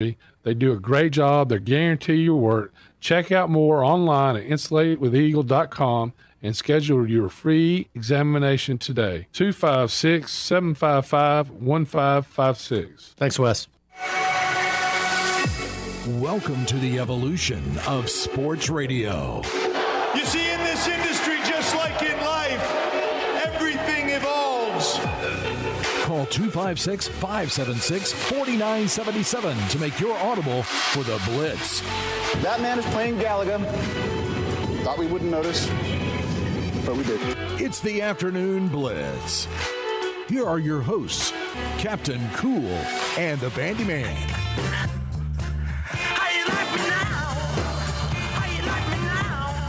They do a great job. They guarantee your work. Check out more online at insulatedwitheagle.com and schedule your free examination today. 256-755-1556. Thanks, Wes. Welcome to the evolution of sports radio. You see, in this industry, just like in life, everything evolves. Call 256-576-4977 to make your audible for the Blitz. That man is playing Galaga. Thought we wouldn't notice, but we did. It's the Afternoon Blitz. Here are your hosts, Captain Cool and the Bandi Man.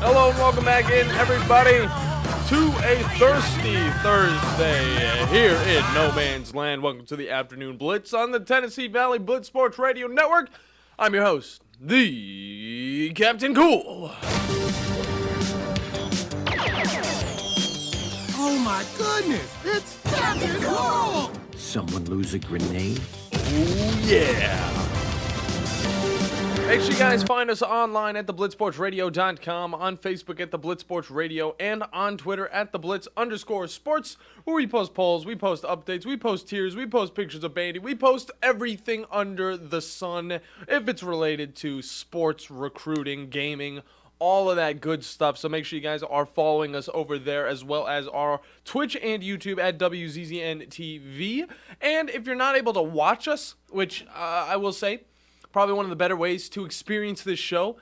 Hello and welcome back in, everybody, to a thirsty Thursday here in No Man's Land. Welcome to the Afternoon Blitz on the Tennessee Valley Blitz Sports Radio Network. I'm your host, the Captain Cool. Oh my goodness, it's Captain Cool! Someone lose a grenade? Oh yeah. Make sure you guys find us online at theblitzsportsradio.com, on Facebook at The Blitz Sports Radio, and on Twitter at @TheBlitz_sports, where we post polls, we post updates, we post tiers, we post pictures of Bandi, we post everything under the sun if it's related to sports, recruiting, gaming, all of that good stuff. So make sure you guys are following us over there, as well as our Twitch and YouTube at WZZN TV. And if you're not able to watch us, which I will say, probably one of the better ways to experience this show,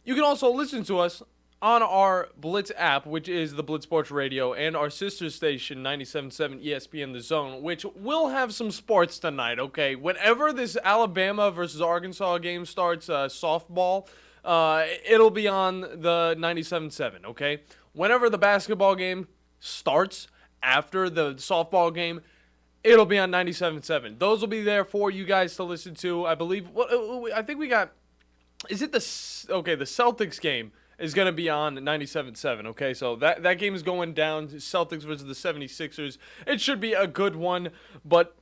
you can also listen to us on our Blitz app, which is the Blitz Sports Radio, and our sister station, 97.7 ESPN The Zone, which will have some sports tonight, okay? Whenever this Alabama versus Arkansas game starts, softball, it'll be on the 97.7, okay? Whenever the basketball game starts after the softball game, it'll be on 97.7. Those will be there for you guys to listen to. I believe, I think we got, is it the Celtics game is going to be on 97.7, okay? So that game is going down, Celtics versus the 76ers. It should be a good one, but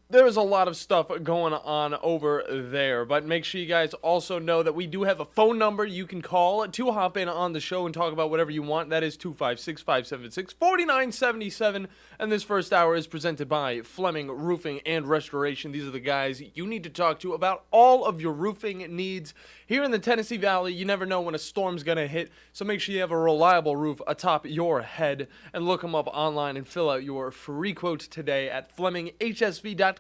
there's a lot of stuff going on over there. But make sure you guys also know that we do have a phone number you can call to hop in on the show and talk about whatever you want. That is 256-576-4977. And this first hour is presented by Fleming Roofing and Restoration. These are the guys you need to talk to about all of your roofing needs. Here in the Tennessee Valley, you never know when a storm's going to hit, so make sure you have a reliable roof atop your head, and look them up online and fill out your free quote today at FlemingHSV.com.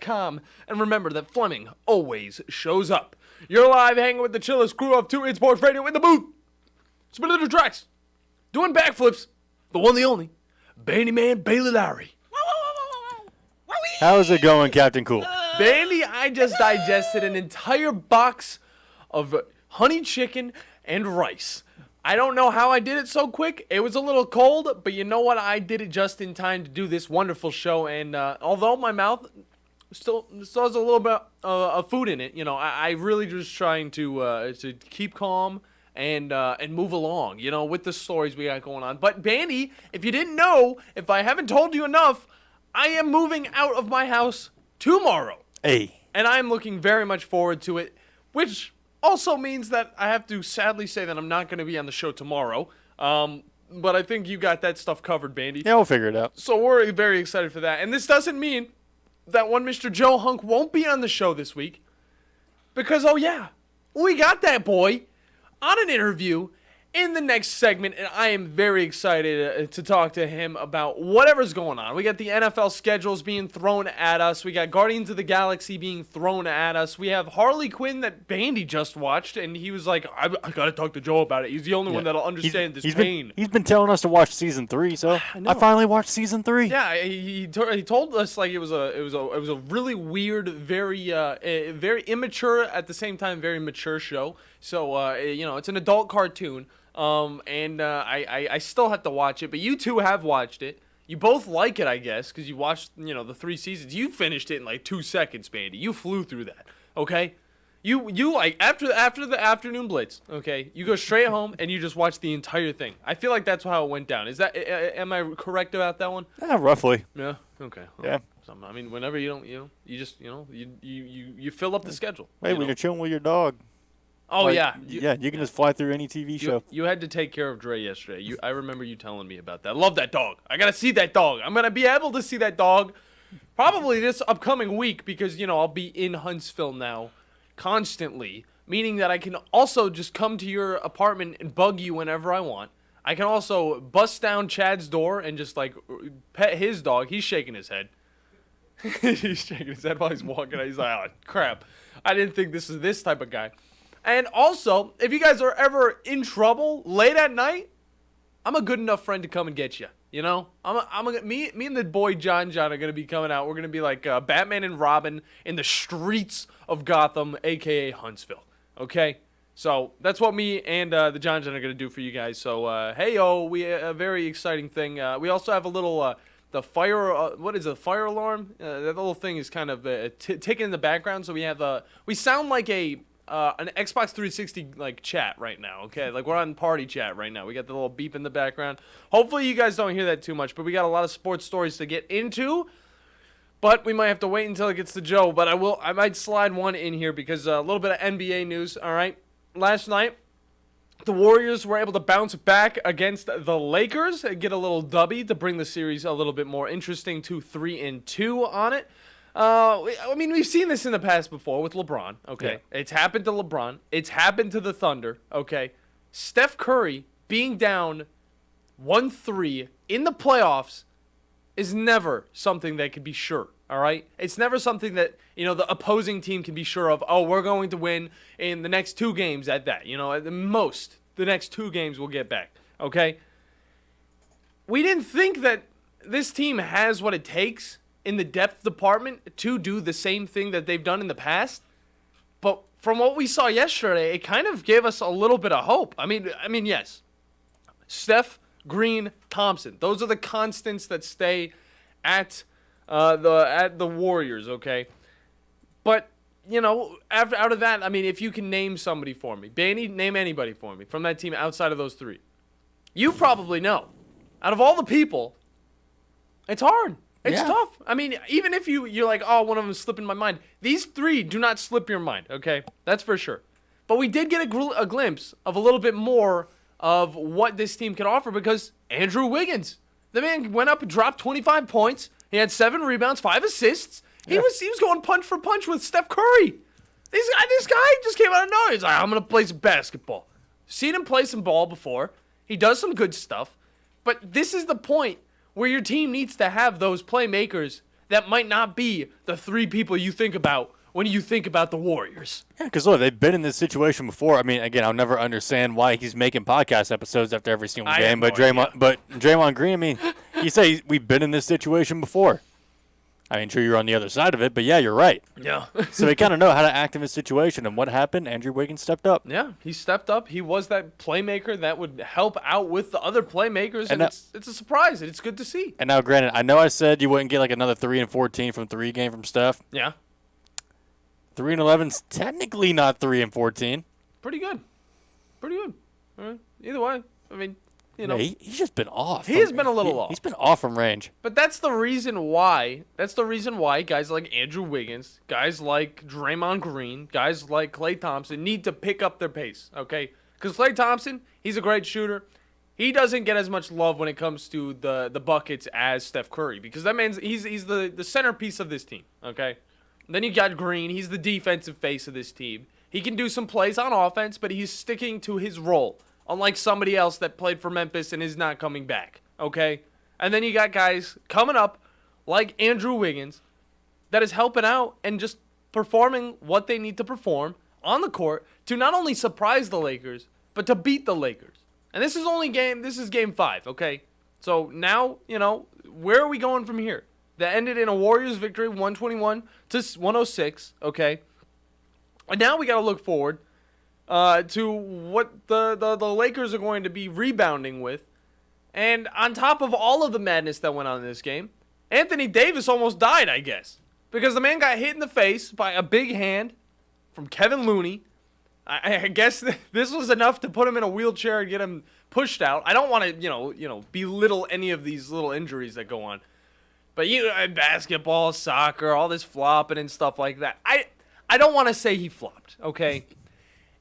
And remember that Fleming always shows up. You're live hanging with the chillest crew of 2 Sports Radio in the booth, spinning the tracks, doing backflips, the one, the only, Bandi Man Bailey Lowry. How's it going, Captain Cool? Bandi, I just digested an entire box of honey chicken and rice. I don't know how I did it so quick. It was a little cold, but you know what? I did it just in time to do this wonderful show. And although my mouth still has a little bit of food in it, you know, I really just trying to keep calm and move along, you know, with the stories we got going on. But Bandi, if you didn't know, if I haven't told you enough, I am moving out of my house tomorrow. Hey. And I am looking very much forward to it, which also means that I have to sadly say that I'm not going to be on the show tomorrow. But I think you got that stuff covered, Bandi. Yeah, we'll figure it out. So we're very excited for that. And this doesn't mean that one Mr. Joe Hunk won't be on the show this week. Because, oh yeah, we got that boy on an interview in the next segment, and I am very excited to talk to him about whatever's going on. We got the NFL schedules being thrown at us. We got Guardians of the Galaxy being thrown at us. We have Harley Quinn that Bandi just watched, and he was like, I got to talk to Joe about it. He's the only one that'll understand this pain. He's been telling us to watch season 3, so I finally watched season 3. Yeah, he told us like it was a really weird, very immature at the same time very mature show. So you know, it's an adult cartoon. I still have to watch it, but you two have watched it. You both like it, I guess, because you watched, you know, the 3 seasons. You finished it in like 2 seconds, Bandi. You flew through that, okay? You like, after the afternoon blitz, okay, you go straight home and you just watch the entire thing. I feel like that's how it went down. Is that, am I correct about that one? Yeah, roughly. Yeah? Okay. Well, yeah. something. I mean, whenever you don't, you just, you fill up the schedule. Hey, when you're chilling with your dog. Oh, like, yeah. You can just fly through any TV show. You had to take care of Dre yesterday. I remember you telling me about that. I love that dog. I got to see that dog. I'm going to be able to see that dog probably this upcoming week because, I'll be in Huntsville now constantly, meaning that I can also just come to your apartment and bug you whenever I want. I can also bust down Chad's door and just, pet his dog. He's shaking his head. He's shaking his head while he's walking. He's like, oh, crap. I didn't think this is this type of guy. And also, if you guys are ever in trouble late at night, I'm a good enough friend to come and get you. Me and the boy John are gonna be coming out. We're gonna be like Batman and Robin in the streets of Gotham, aka Huntsville. Okay, so that's what me and the John are gonna do for you guys. So we a very exciting thing. We also have a little the fire. What is it? Fire alarm? That little thing is kind of ticking in the background. So we sound like an Xbox 360 chat right now, okay? Like we're on party chat right now. We got the little beep in the background. Hopefully you guys don't hear that too much, but we got a lot of sports stories to get into. But we might have to wait until it gets to Joe, but I might slide one in here because a little bit of NBA news, all right? Last night, the Warriors were able to bounce back against the Lakers and get a little dubby to bring the series a little bit more interesting to 3-2 on it. We've seen this in the past before with LeBron, okay? Yeah. It's happened to LeBron. It's happened to the Thunder, okay? Steph Curry being down 1-3 in the playoffs is never something that can be sure, all right? It's never something that, the opposing team can be sure of, oh, we're going to win in the next 2 games at that. At the most, the next 2 games we'll get back, okay? We didn't think that this team has what it takes in the depth department to do the same thing that they've done in the past. But from what we saw yesterday, it kind of gave us a little bit of hope. I mean, yes. Steph, Green, Thompson. Those are the constants that stay at the Warriors, okay? But, out of that, if you can name somebody for me. Bandi, name anybody for me from that team outside of those 3. You probably know. Out of all the people, it's hard. It's tough. Even if you're like, oh, one of them slipped in my mind. These 3 do not slip your mind, okay? That's for sure. But we did get a glimpse of a little bit more of what this team can offer because Andrew Wiggins, the man went up and dropped 25 points. He had 7 rebounds, 5 assists. He was going punch for punch with Steph Curry. This guy just came out of nowhere. He's like, I'm going to play some basketball. Seen him play some ball before. He does some good stuff. But this is the point where your team needs to have those playmakers that might not be the 3 people you think about when you think about the Warriors. Yeah, because look, they've been in this situation before. Again, I'll never understand why he's making podcast episodes after every single game. But Draymond Green, you say we've been in this situation before. Sure you're on the other side of it, but yeah, you're right. Yeah. So they kind of know how to act in this situation. And what happened? Andrew Wiggins stepped up. Yeah, he stepped up. He was that playmaker that would help out with the other playmakers. And it's a surprise. It's good to see. And now, granted, I know I said you wouldn't get another 3-14 from 3 game from Steph. Yeah. 3-11's technically not 3-14. Pretty good. All right. Either way, Yeah, he's just been off. He has been a little off. He's been off from range. But that's the reason why. Guys like Andrew Wiggins, guys like Draymond Green, guys like Klay Thompson need to pick up their pace, okay? Because Klay Thompson, he's a great shooter. He doesn't get as much love when it comes to the buckets as Steph Curry because that man's he's the centerpiece of this team, okay? Then you got Green. He's the defensive face of this team. He can do some plays on offense, but he's sticking to his role. Unlike somebody else that played for Memphis and is not coming back, okay? And then you got guys coming up like Andrew Wiggins that is helping out and just performing what they need to perform on the court to not only surprise the Lakers, but to beat the Lakers. And this is game 5, okay? So now, where are we going from here? That ended in a Warriors victory, 121-106, okay? And now we got to look forward to what the Lakers are going to be rebounding with. And on top of all of the madness that went on in this game, Anthony Davis almost died, I guess. Because the man got hit in the face by a big hand from Kevin Looney. I guess this was enough to put him in a wheelchair and get him pushed out. I don't want to, belittle any of these little injuries that go on. But basketball, soccer, all this flopping and stuff like that. I don't want to say he flopped, okay?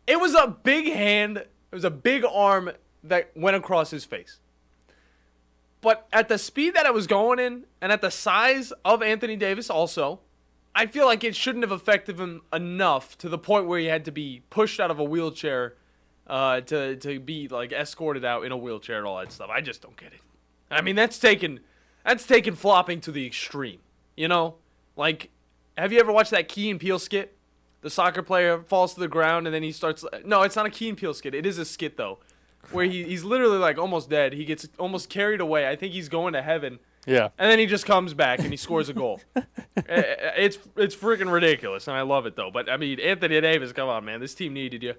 It was a big hand. It was a big arm that went across his face. But at the speed that it was going in, and at the size of Anthony Davis also, I feel like it shouldn't have affected him enough to the point where he had to be pushed out of a wheelchair to be like escorted out in a wheelchair and all that stuff. I just don't get it. I mean, that's taken flopping to the extreme. You know? Like, have you ever watched that Key and Peele skit? The soccer player falls to the ground and then he starts... No, it's not a Key and Peele skit. It is a skit, though, where he's literally, like, almost dead. He gets almost carried away. I think he's going to heaven. Yeah. And then he just comes back and he scores a goal. It's freaking ridiculous, and I love it, though. But, I mean, Anthony Davis, come on, man. This team needed you.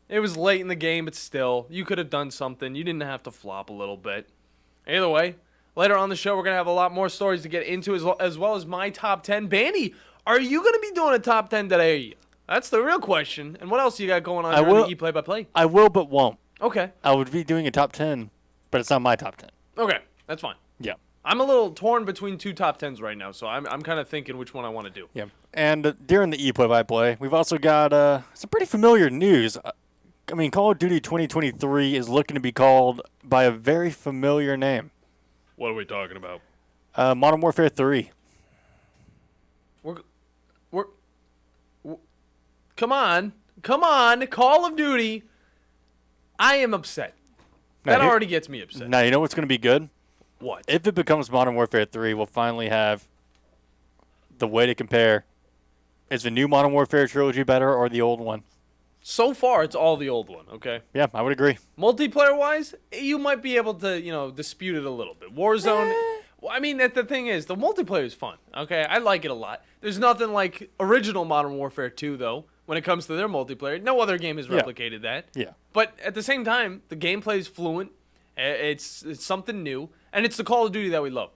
It was late in the game, but still, you could have done something. You didn't have to flop a little bit. Either way, later on the show, we're going to have a lot more stories to get into, as well as my top 10. Bandi, are you going to be doing a top 10 today? That's the real question. And what else you got going on here on the E-Play-by-Play? I will, but won't. Okay. I would be doing a top 10, but it's not my top 10. Okay, that's fine. Yeah. I'm a little torn between two top 10s right now, so I'm kind of thinking which one I want to do. Yeah. And during the E-Play-by-Play, we've also got some pretty familiar news. I mean, Call of Duty 2023 is looking to be called by a very familiar name. What are we talking about? Modern Warfare 3. Come on, Call of Duty. I am upset. That already gets me upset. Now, you know what's going to be good? What? If it becomes Modern Warfare 3, we'll finally have the way to compare. Is the new Modern Warfare trilogy better or the old one? So far, it's all the old one, okay? Yeah, I would agree. Multiplayer-wise, you might be able to, dispute it a little bit. Warzone, well, I mean, the thing is, the multiplayer is fun, okay? I like it a lot. There's nothing like original Modern Warfare 2, though, when it comes to their multiplayer. No other game has replicated that. Yeah. But at the same time, the gameplay is fluent. It's something new, and it's the Call of Duty that we love.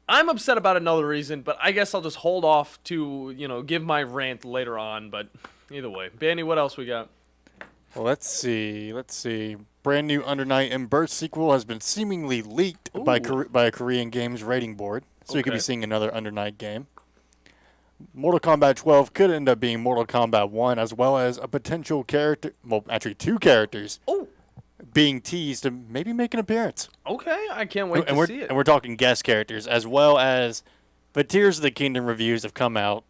I'm upset about another reason, but I guess I'll just hold off to, give my rant later on, but... Either way. Bandi, what else we got? Well, let's see. Brand new Under Night in Birth sequel has been seemingly leaked by a Korean games rating board. So you could be seeing another Under Night game. Mortal Kombat 12 could end up being Mortal Kombat 1, as well as a potential character, well, actually two characters, being teased to maybe make an appearance. Okay, I can't wait to see it. And we're talking guest characters, as well as the Tears of the Kingdom reviews have come out.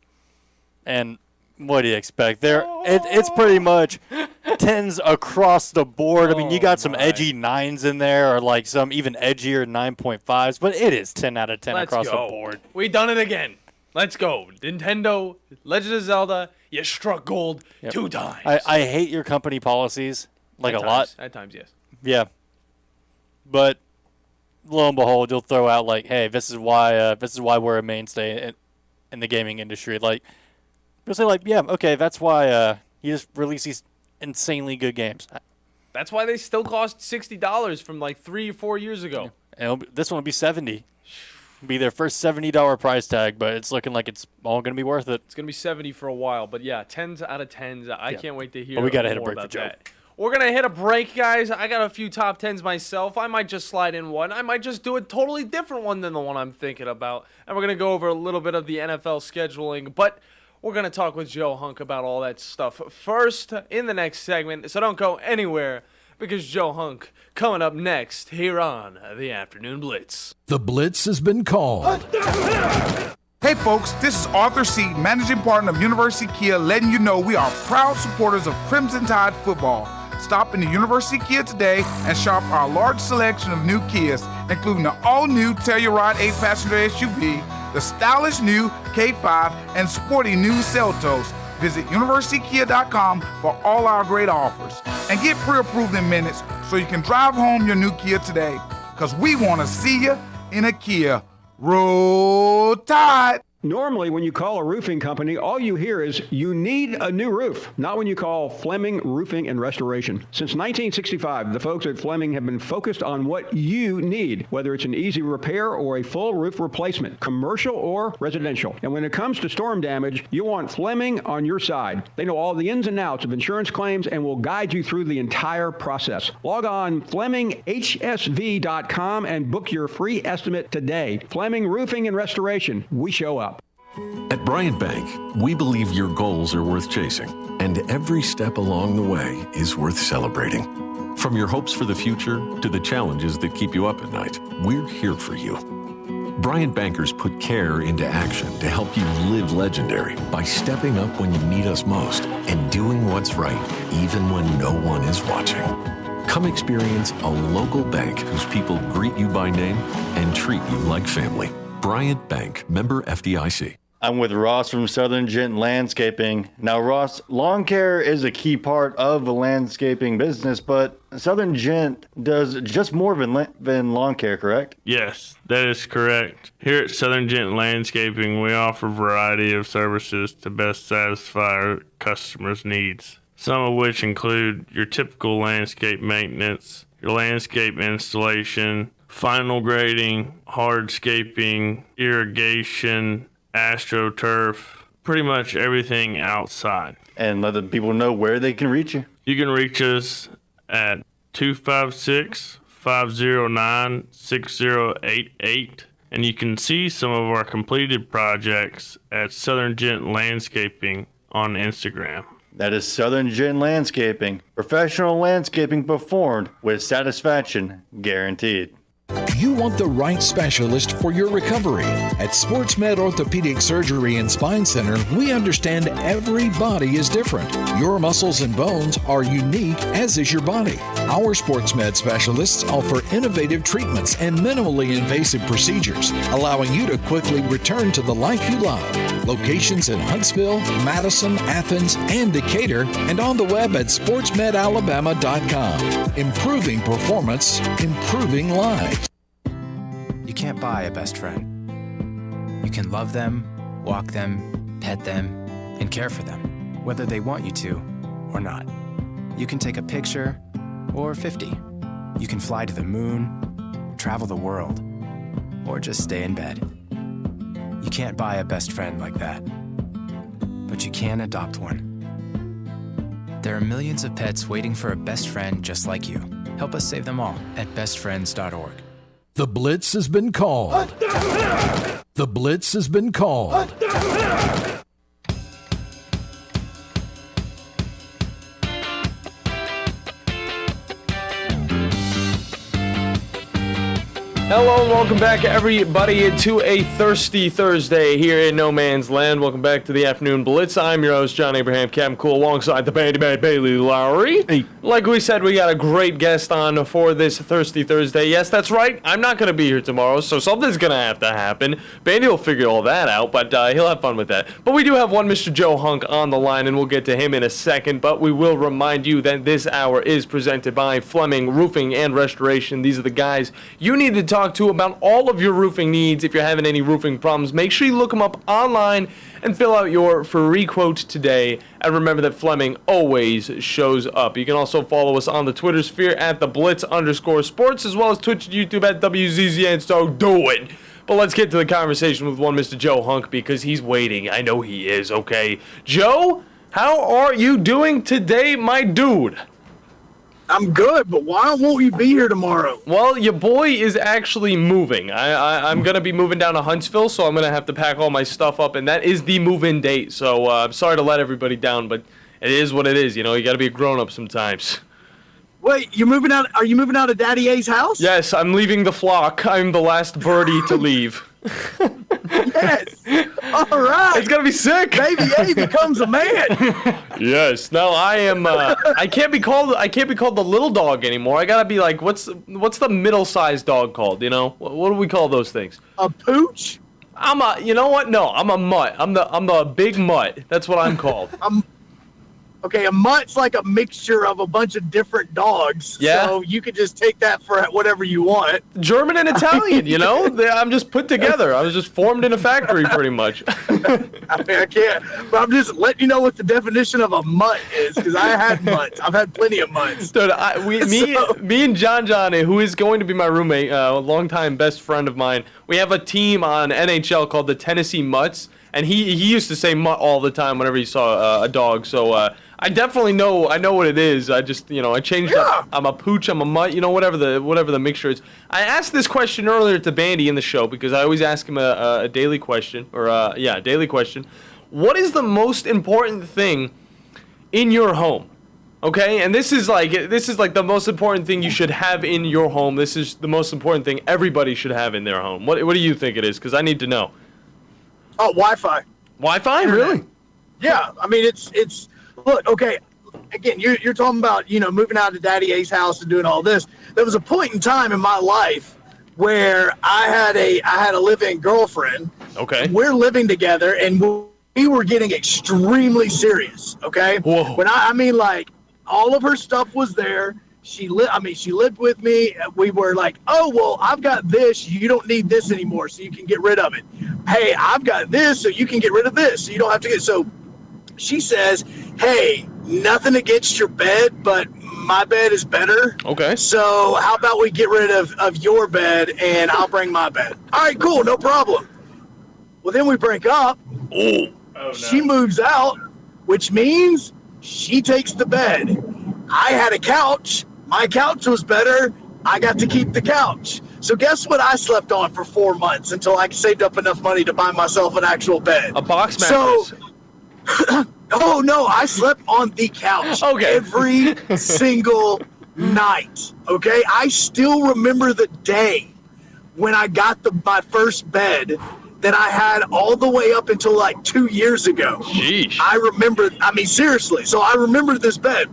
And... what do you expect? It's pretty much 10s across the board. I mean, you got some edgy 9s in there, or like some even edgier 9.5s, but it is 10 out of 10 across the board. We done it again. Let's go. Nintendo, Legend of Zelda, you struck gold 2 times. I hate your company policies, like a lot. At times, yes. Yeah. But lo and behold, you'll throw out like, hey, this is why we're a mainstay in the gaming industry. Like, you'll say, like, yeah, okay, that's why you just release these insanely good games. That's why they still cost $60 from, like, 3 or 4 years ago. And this one will be $70. It'll be their first $70 price tag, but it's looking like it's all going to be worth it. It's going to be $70 for a while, but, yeah, 10s out of 10s. I can't wait to hear we gotta hit a more break about for Joe. that. We're going to hit a break, guys. I got a few top 10s myself. I might just slide in one. I might just do a totally different one than the one I'm thinking about. And we're going to go over a little bit of the NFL scheduling, but... we're going to talk with Joe Hunk about all that stuff first in the next segment, so don't go anywhere, because Joe Hunk coming up next here on the Afternoon Blitz. The Blitz has been called. Hey folks, this is Arthur Seed, managing partner of University Kia, letting you know we are proud supporters of Crimson Tide football. Stop into University Kia today and shop our large selection of new Kias, including the all-new Telluride 8-passenger SUV, the stylish new K5, and sporty new Seltos. Visit universitykia.com for all our great offers. And get pre-approved in minutes so you can drive home your new Kia today. Because we want to see you in a Kia. Roll Tide! Normally, when you call a roofing company, all you hear is, you need a new roof. Not when you call Fleming Roofing and Restoration. Since 1965, the folks at Fleming have been focused on what you need, whether it's an easy repair or a full roof replacement, commercial or residential. And when it comes to storm damage, you want Fleming on your side. They know all the ins and outs of insurance claims and will guide you through the entire process. Log on FlemingHSV.com and book your free estimate today. Fleming Roofing and Restoration. We show up. At Bryant Bank, we believe your goals are worth chasing, and every step along the way is worth celebrating. From your hopes for the future to the challenges that keep you up at night, we're here for you. Bryant Bankers put care into action to help you live legendary by stepping up when you need us most and doing what's right, even when no one is watching. Come experience a local bank whose people greet you by name and treat you like family. Bryant Bank, member FDIC. I'm with Ross from Southern Gent Landscaping. Now, Ross, lawn care is a key part of the landscaping business, but Southern Gent does just more than lawn care, correct? Yes, that is correct. Here at Southern Gent Landscaping, we offer a variety of services to best satisfy our customers' needs, some of which include your typical landscape maintenance, your landscape installation, final grading, hardscaping, irrigation, AstroTurf, pretty much everything outside. And let the people know where they can reach you. You can reach us at 256-509-6088, and you can see some of our completed projects at Southern Gent Landscaping on Instagram. That is Southern Gent Landscaping. Professional landscaping performed with satisfaction guaranteed. You want the right specialist for your recovery. At SportsMed Orthopedic Surgery and Spine Center, we understand every body is different. Your muscles and bones are unique, as is your body. Our SportsMed specialists offer innovative treatments and minimally invasive procedures, allowing you to quickly return to the life you love. Locations in Huntsville, Madison, Athens, and Decatur, and on the web at sportsmedalabama.com. Improving performance, improving lives. You can't buy a best friend. You can love them, walk them, pet them, and care for them, whether they want you to or not. You can take a picture or 50. You can fly to the moon, travel the world, or just stay in bed. You can't buy a best friend like that, but you can adopt one. There are millions of pets waiting for a best friend just like you. Help us save them all at bestfriends.org. The Blitz has been called. The Blitz has been called. Hello and welcome back, everybody, to a Thirsty Thursday here in No Man's Land. Welcome back to the Afternoon Blitz. I'm your host, John Abraham, Captain Cool, alongside the Bandi Bailey Lowry. Hey. Like we said, we got a great guest on for this Thirsty Thursday. Yes, that's right. I'm not going to be here tomorrow, so something's going to have to happen. Bandi will figure all that out, but he'll have fun with that. But we do have one Mr. Joe Hunk on the line, and we'll get to him in a second. But we will remind you that this hour is presented by Fleming Roofing and Restoration. These are the guys you need to talk to about all of your roofing needs. If you're having any roofing problems, make sure you look them up online and fill out your free quote today. And remember that Fleming always shows up. You can also follow us on the Twitter sphere at the Blitz_sports, as well as Twitch and YouTube at WZZN. So do it. But let's get to the conversation with one Mr. Joe Hunk, because he's waiting. I know he is. Okay, Joe, how are you doing today, my dude? I'm good, but why won't you be here tomorrow? Well, your boy is actually moving. I'm going to be moving down to Huntsville, so I'm going to have to pack all my stuff up, and that is the move-in date. So I'm sorry to let everybody down, but it is what it is. You know, you got to be a grown-up sometimes. Wait, you're moving out? Are you moving out of Daddy A's house? Yes, I'm leaving the flock. I'm the last birdie to leave. Yes. All right. It's gonna be sick. Baby A becomes a man. Yes. No, I am. I can't be called the little dog anymore. I gotta be like, what's the middle-sized dog called? You know, what do we call those things? A pooch. You know what? No, I'm a mutt. I'm the big mutt. That's what I'm called. Okay, a mutt's like a mixture of a bunch of different dogs. Yeah. So you could just take that for whatever you want. German and Italian, you know? I'm just put together. I was just formed in a factory pretty much. I mean, I can't. But I'm just letting you know what the definition of a mutt is, because I had mutts. I've had plenty of mutts. Dude, me and John, who is going to be my roommate, a longtime best friend of mine, we have a team on NHL called the Tennessee Mutts, and he used to say mutt all the time whenever he saw a dog. So I definitely know. I know what it is. I just, I changed up. I'm a pooch. I'm a mutt. Whatever the mixture is. I asked this question earlier to Bandi in the show because I always ask him a daily question a daily question. What is the most important thing in your home? Okay, and this is like the most important thing you should have in your home. This is the most important thing everybody should have in their home. What do you think it is? Because I need to know. Oh, Wi-Fi. Wi-Fi, really? Yeah, I mean it's. Look, okay, again, you're talking about, moving out to Daddy A's house and doing all this. There was a point in time in my life where I had a live-in girlfriend. Okay. We're living together, and we were getting extremely serious, okay? Whoa. When I mean, like, all of her stuff was there. She lived with me. We were like, oh, well, I've got this. You don't need this anymore, so you can get rid of it. Hey, I've got this, so you can get rid of this, so you don't have to get. So she says, hey, nothing against your bed, but my bed is better. Okay. So how about we get rid of your bed, and I'll bring my bed. All right, cool, no problem. Well, then we break up. Oh, no. She moves out, which means she takes the bed. I had a couch. My couch was better. I got to keep the couch. So guess what I slept on for 4 months until I saved up enough money to buy myself an actual bed. A box mattress. Oh, no, I slept on the couch every single night, okay? I still remember the day when I got my first bed that I had all the way up until like 2 years ago. Sheesh. Seriously. So I remember this bed.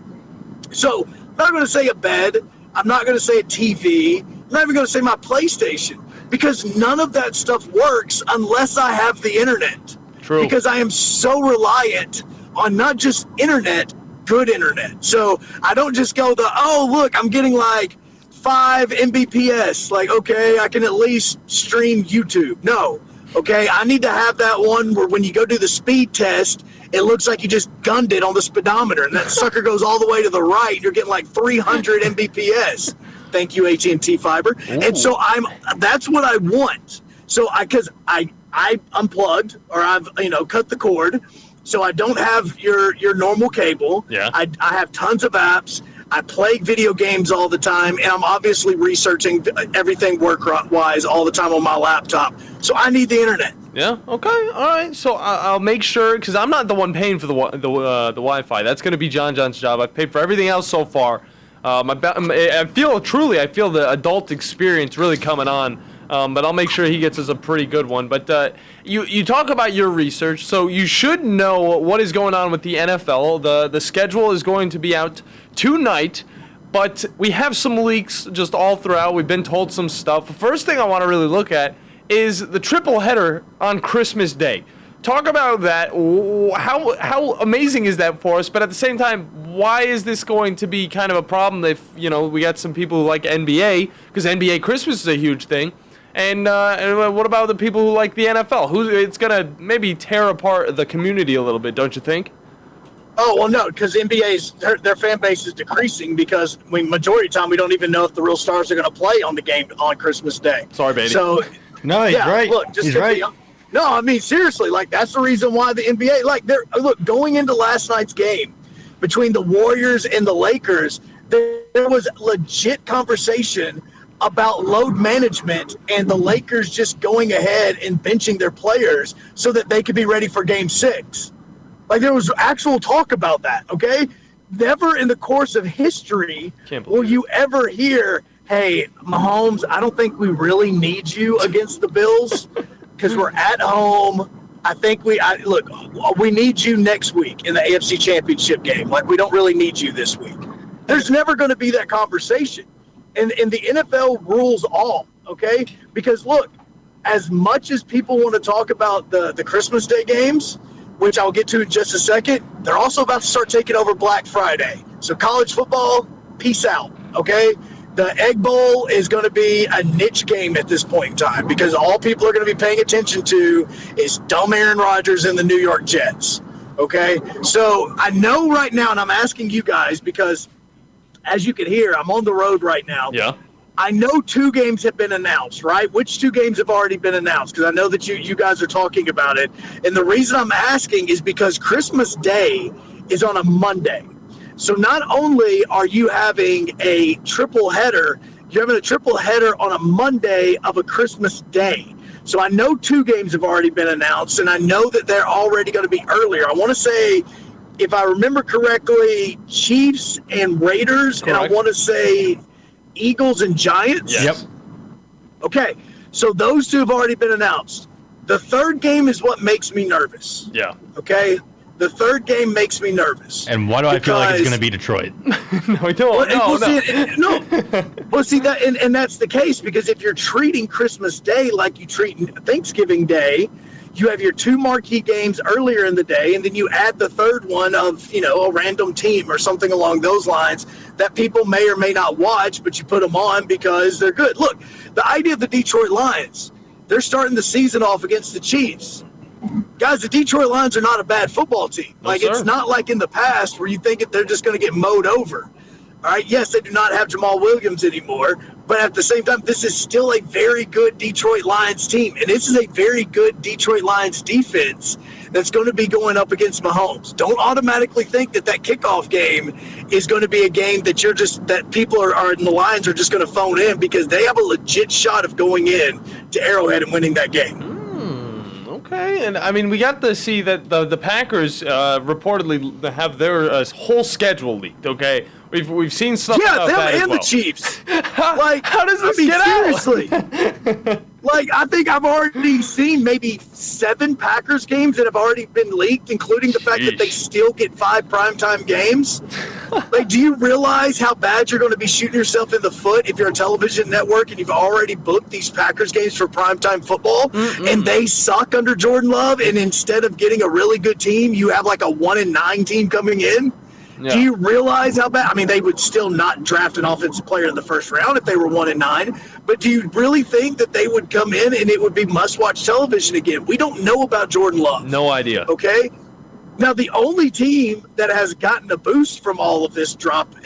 So I'm not going to say a bed. I'm not going to say a TV. I'm not even going to say my PlayStation, because none of that stuff works unless I have the internet. True. Because I am so reliant on not just internet, good internet. So I don't just go look, I'm getting like 5 Mbps. Like, okay, I can at least stream YouTube. No. Okay, I need to have that one where when you go do the speed test, it looks like you just gunned it on the speedometer, and that sucker goes all the way to the right. You're getting like 300 Mbps. Thank you, AT&T Fiber. Ooh. And so that's what I want. So because I unplugged, or I've cut the cord, so I don't have your normal cable. Yeah. I have tons of apps. I play video games all the time, and I'm obviously researching everything work-wise all the time on my laptop. So I need the internet. Yeah. Okay. All right. So I'll make sure, because I'm not the one paying for the Wi-Fi. That's going to be John's job. I've paid for everything else so far. I feel the adult experience really coming on. But I'll make sure he gets us a pretty good one. But you talk about your research, so you should know what is going on with the NFL. The schedule is going to be out tonight, but we have some leaks just all throughout. We've been told some stuff. The first thing I want to really look at is the triple header on Christmas Day. Talk about that. How amazing is that for us? But at the same time, why is this going to be kind of a problem if we got some people who like NBA, because NBA Christmas is a huge thing. And what about the people who like the NFL? It's going to maybe tear apart the community a little bit, don't you think? Oh, well, no, because their fan base is decreasing because, majority of the time we don't even know if the real stars are going to play on the game on Christmas Day. Sorry, baby. So, no, he's right. Look, he's right. No, I mean, seriously, like, that's the reason why the NBA, going into last night's game between the Warriors and the Lakers, there was legit conversation about load management and the Lakers just going ahead and benching their players so that they could be ready for Game 6. Like, there was actual talk about that, okay? Never in the course of history will you ever hear, hey, Mahomes, I don't think we really need you against the Bills because we're at home. I think we need you next week in the AFC Championship game. Like, we don't really need you this week. There's never going to be that conversation. And the NFL rules all, okay? Because, look, as much as people want to talk about the Christmas Day games, which I'll get to in just a second, they're also about to start taking over Black Friday. So college football, peace out, okay? The Egg Bowl is going to be a niche game at this point in time because all people are going to be paying attention to is dumb Aaron Rodgers and the New York Jets, okay? So I know right now, and I'm asking you guys because, as you can hear, I'm on the road right now. Yeah. I know 2 games have been announced, right? Which 2 games have already been announced? Because I know that you guys are talking about it. And the reason I'm asking is because Christmas Day is on a Monday. So not only are you having a triple header, you're having a triple header on a Monday of a Christmas Day. So I know 2 games have already been announced, and I know that they're already going to be earlier. I want to say, if I remember correctly, Chiefs and Raiders, Correct. and I want to say Eagles and Giants? Yes. Yep. Okay, so those 2 have already been announced. The 3rd game is what makes me nervous. Yeah. Okay? The 3rd game makes me nervous. And why do I feel like it's going to be Detroit? No, we don't. Well, see that, and that's the case because if you're treating Christmas Day like you treat Thanksgiving Day, you have your 2 marquee games earlier in the day, and then you add the 3rd one of, a random team or something along those lines that people may or may not watch, but you put them on because they're good. Look, the idea of the Detroit Lions, they're starting the season off against the Chiefs. Guys, the Detroit Lions are not a bad football team. It's not like in the past where you think that they're just going to get mowed over. All right, yes, they do not have Jamal Williams anymore, but at the same time, this is still a very good Detroit Lions team, and this is a very good Detroit Lions defense that's going to be going up against Mahomes. Don't automatically think that kickoff game is going to be a game that people are in the Lions are just going to phone in because they have a legit shot of going in to Arrowhead and winning that game. Okay, and I mean, we got to see that the Packers reportedly have their whole schedule leaked. Okay, we've seen stuff about that as well. The Chiefs. How does this get seriously? I think I've already seen maybe 7 Packers games that have already been leaked, including the fact that they still get 5 primetime games. Do you realize how bad you're going to be shooting yourself in the foot if you're a television network and you've already booked these Packers games for primetime football and they suck under Jordan Love, and instead of getting a really good team, you have like a 1-9 team coming in? Yeah. Do you realize how bad? I mean, they would still not draft an offensive player in the first round if they were 1-9. But do you really think that they would come in and it would be must-watch television again? We don't know about Jordan Love. No idea. Okay. Now, the only team that has gotten a boost from all of this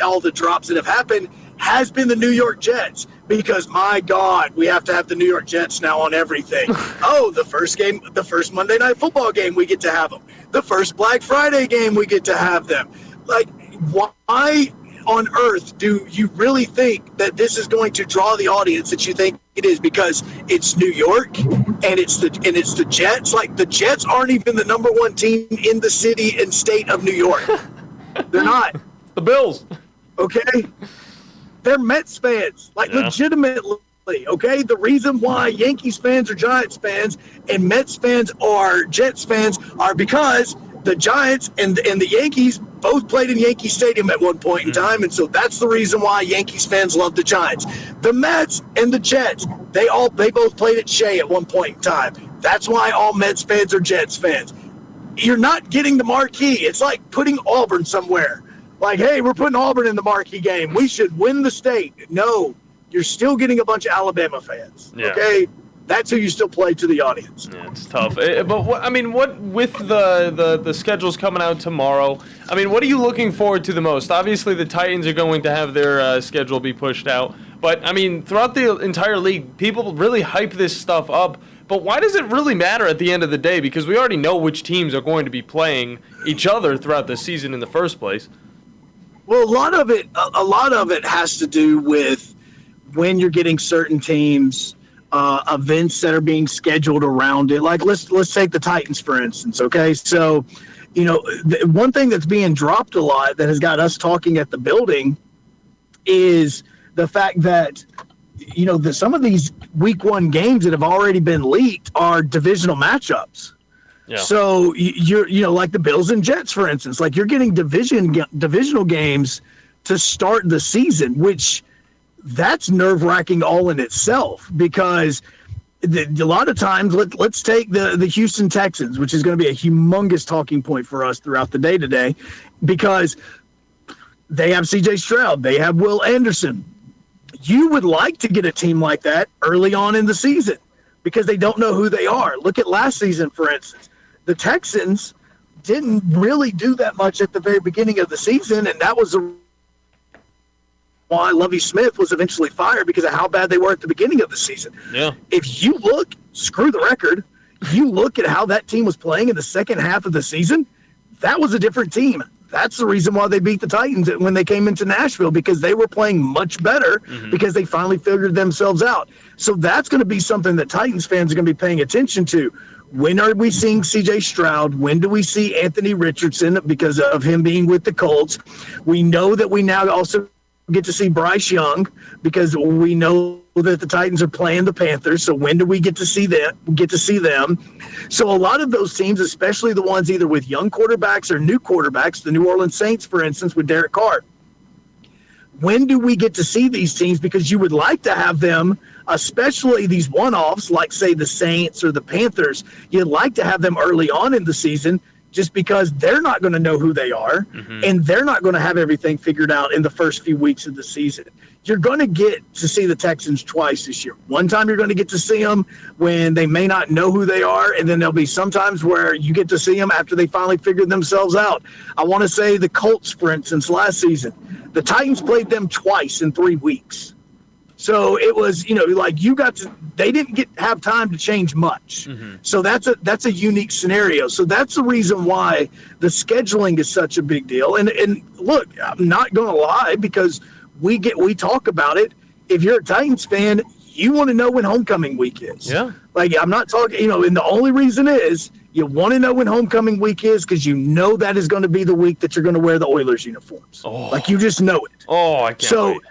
all the drops that have happened, has been the New York Jets. Because, my God, we have to have the New York Jets now on everything. The first Monday Night Football game, we get to have them. The first Black Friday game, we get to have them. Why on earth do you really think that this is going to draw the audience that you think it is? Because it's New York and it's the Jets. The Jets aren't even the number 1 team in the city and state of New York. They're not. The Bills. Okay? They're Mets fans. Legitimately. Okay? The reason why Yankees fans are Giants fans and Mets fans are Jets fans are because the Giants and the Yankees both played in Yankee Stadium at one point in time, and so that's the reason why Yankees fans love the Giants. The Mets and the Jets, they both played at Shea at one point in time. That's why all Mets fans are Jets fans. You're not getting the marquee. It's like putting Auburn somewhere. Hey, we're putting Auburn in the marquee game. We should win the state. No, you're still getting a bunch of Alabama fans. Yeah. Okay? That's who you still play to the audience. Yeah, it's tough. But what with the schedules coming out tomorrow, what are you looking forward to the most? Obviously, the Titans are going to have their schedule be pushed out. But, throughout the entire league, people really hype this stuff up. But why does it really matter at the end of the day? Because we already know which teams are going to be playing each other throughout the season in the first place. Well, a lot of it has to do with when you're getting certain teams – events that are being scheduled around it. Let's take the Titans, for instance, okay? So, one thing that's being dropped a lot that has got us talking at the building is the fact that, some of these week 1 games that have already been leaked are divisional matchups. Yeah. So, you're like the Bills and Jets, for instance. You're getting divisional games to start the season, which – that's nerve-wracking all in itself because a lot of times, let's take the Houston Texans, which is going to be a humongous talking point for us throughout the day today, because they have C.J. Stroud, they have Will Anderson. You would like to get a team like that early on in the season because they don't know who they are. Look at last season, for instance. The Texans didn't really do that much at the very beginning of the season, and that was why Lovie Smith was eventually fired, because of how bad they were at the beginning of the season. Yeah. If you look, screw the record, you look at how that team was playing in the second half of the season, that was a different team. That's the reason why they beat the Titans when they came into Nashville, because they were playing much better because they finally figured themselves out. So that's going to be something that Titans fans are going to be paying attention to. When are we seeing C.J. Stroud? When do we see Anthony Richardson because of him being with the Colts? We know that we now also get to see Bryce Young because we know that the Titans are playing the Panthers. So when do we get to see them? So a lot of those teams, especially the ones either with young quarterbacks or new quarterbacks, the New Orleans Saints, for instance, with Derek Carr, when do we get to see these teams? Because you would like to have them, especially these one-offs like, say, the Saints or the Panthers, you'd like to have them early on in the season just because they're not going to know who they are and they're not going to have everything figured out in the first few weeks of the season. You're going to get to see the Texans twice this year. One time you're going to get to see them when they may not know who they are, and then there'll be some times where you get to see them after they finally figured themselves out. I want to say the Colts, for instance, last season. The Titans played them twice in 3 weeks. So it was, they didn't have time to change much. So that's a unique scenario. So that's the reason why the scheduling is such a big deal. And look, I'm not going to lie, because we talk about it. If you're a Titans fan, you want to know when homecoming week is. Yeah. Like, I'm not talking, and the only reason is you want to know when homecoming week is because you know that is going to be the week that you're going to wear the Oilers uniforms. Oh. Like, you just know it. Oh, I can't wait.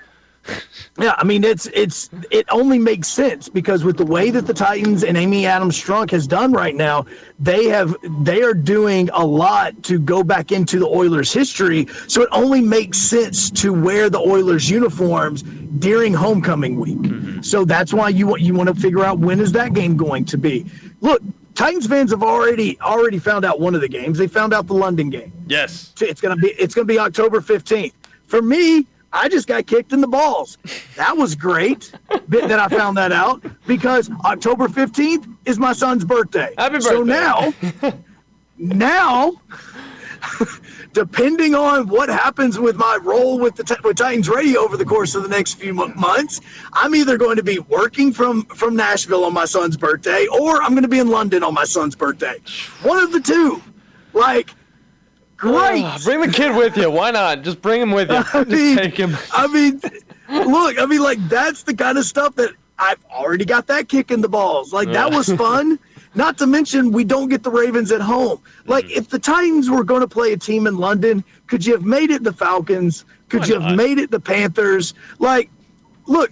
Yeah, I mean, it only makes sense because with the way that the Titans and Amy Adams Strunk has done right now, they are doing a lot to go back into the Oilers history. So it only makes sense to wear the Oilers uniforms during homecoming week. So that's why you want to figure out when is that game going to be. Look, Titans fans have already found out one of the games. They found out the London game. Yes, it's gonna be October 15th. For me, I just got kicked in the balls. That was great that I found that out because October 15th is my son's birthday. Happy birthday. So now, depending on what happens with my role with with Titans Radio over the course of the next few months, I'm either going to be working from Nashville on my son's birthday or I'm going to be in London on my son's birthday. One of the two. Like, great. Bring the kid with you. Why not? Just bring him with you. Take him. Like, that's the kind of stuff that I've already got that kick in the balls. Like, that was fun. Not to mention, we don't get the Ravens at home. Like, if the Titans were going to play a team in London, could you have made it the Falcons? Could you have made it the Panthers? Like, look,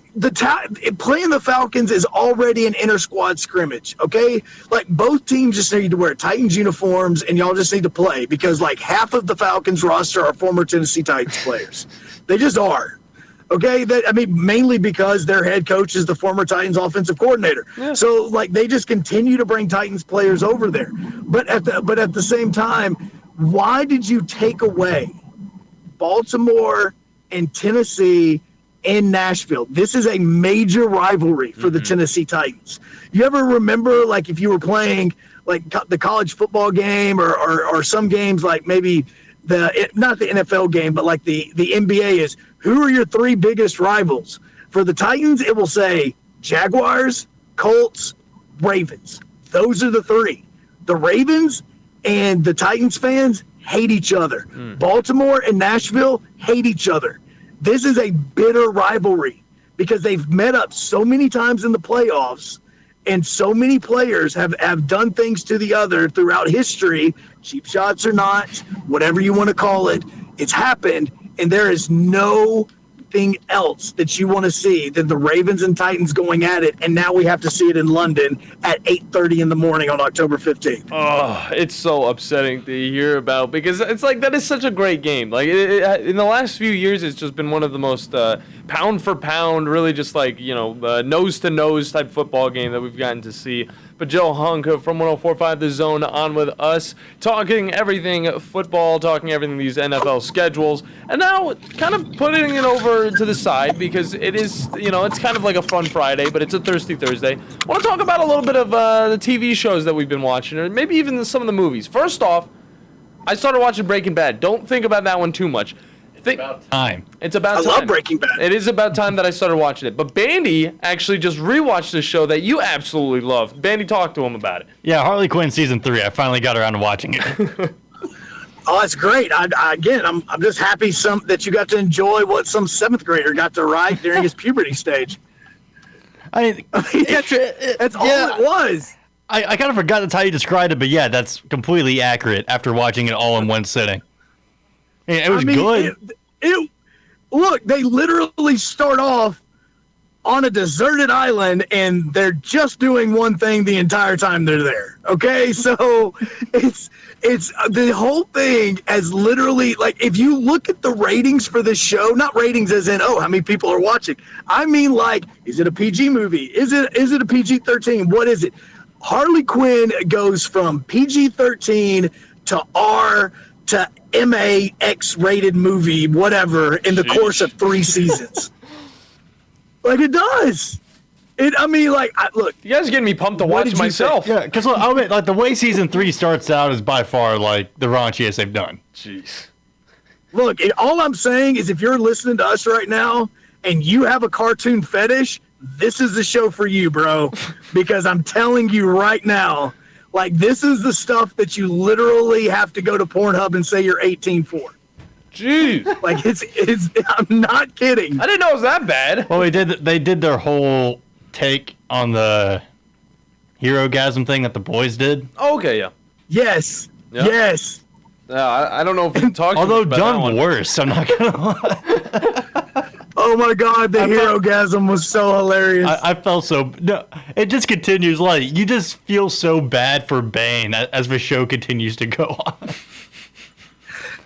playing the Falcons is already an inter-squad scrimmage, okay? Like, both teams just need to wear Titans uniforms, and y'all just need to play because, like, half of the Falcons roster are former Tennessee Titans players. They just are, okay? Mainly because their head coach is the former Titans offensive coordinator. Yeah. So, like, they just continue to bring Titans players over there. But at the same time, why did you take away Baltimore and Tennessee in Nashville? This is a major rivalry for the Tennessee Titans. You ever remember, like, if you were playing, like, the college football game or some games, like maybe not the NFL game, but like the NBA is, who are your three biggest rivals? For the Titans, it will say Jaguars, Colts, Ravens. Those are the three. The Ravens and the Titans fans hate each other. Baltimore and Nashville hate each other. This is a bitter rivalry because they've met up so many times in the playoffs and so many players have done things to the other throughout history, cheap shots or not, whatever you want to call it, it's happened, and there is no anything else that you want to see than the Ravens and Titans going at it, and now we have to see it in London at 8:30 in the morning on October 15th. Oh, it's so upsetting to hear about, because it's like that is such a great game. Like in the last few years, it's just been one of the most pound for pound, really just like nose to nose type football game that we've gotten to see. But Joe Hunk from 104.5 The Zone on with us, talking everything football, talking everything these NFL schedules, and now kind of putting it over to the side because it is, it's kind of like a fun Friday, but it's a thirsty Thursday. I want to talk about a little bit of the TV shows that we've been watching, or maybe even some of the movies. First off, I started watching Breaking Bad. Don't think about that one too much. It's about time. It's about time. I love Breaking Bad. It is about time that I started watching it. But Bandi actually just rewatched this show that you absolutely loved. Bandi, talk to him about it. Yeah, Harley Quinn season 3. I finally got around to watching it. Oh, that's great. I'm just happy that you got to enjoy what some 7th grader got to write during his puberty stage. I mean that's all it was. I kind of forgot that's how you described it, but yeah, that's completely accurate after watching it all in one sitting. It was good. Look, they literally start off on a deserted island, and they're just doing one thing the entire time they're there. Okay, so it's the whole thing as literally, like, if you look at the ratings for this show, not ratings as in, how many people are watching. I mean, like, is it a PG movie? Is it a PG-13? What is it? Harley Quinn goes from PG-13 to R to MA X-rated movie, whatever, in the course of 3 seasons. Like, it does. Look. You guys are getting me pumped to watch myself. Yeah, because the way season 3 starts out is by far, like, the raunchiest they've done. Jeez. Look, all I'm saying is if you're listening to us right now and you have a cartoon fetish, this is the show for you, bro. Because I'm telling you right now, like, this is the stuff that you literally have to go to Pornhub and say you're 18 for. Jeez. Like, it's I'm not kidding. I didn't know it was that bad. Well, they did their whole take on the hero-gasm thing that the boys did. Oh, okay, yeah. Yes. Yep. Yes. I don't know if we can talk although about done worse, I'm not going to lie. Oh, my God, the hero-gasm was so hilarious. I felt so... No, it just continues. Like, you just feel so bad for Bane as the show continues to go on.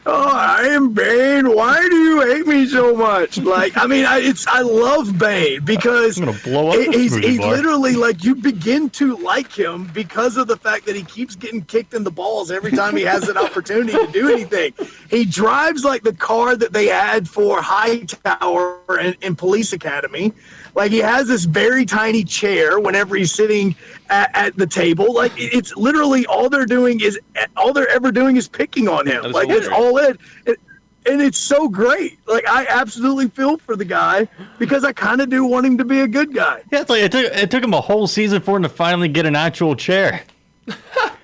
Oh, I am Bane. Why do you hate me so much? Like, I mean, I love Bane because I'm gonna blow up he's bar. literally, like, you begin to like him because of the fact that he keeps getting kicked in the balls every time he has an opportunity to do anything. He drives like the car that they had for Hightower in Police Academy. Like, he has this very tiny chair whenever he's sitting at the table. Like, it's literally all they're ever doing is picking on him. Like, it's all it. And it's so great. Like, I absolutely feel for the guy because I kind of do want him to be a good guy. Yeah, it's like it took him a whole season for him to finally get an actual chair.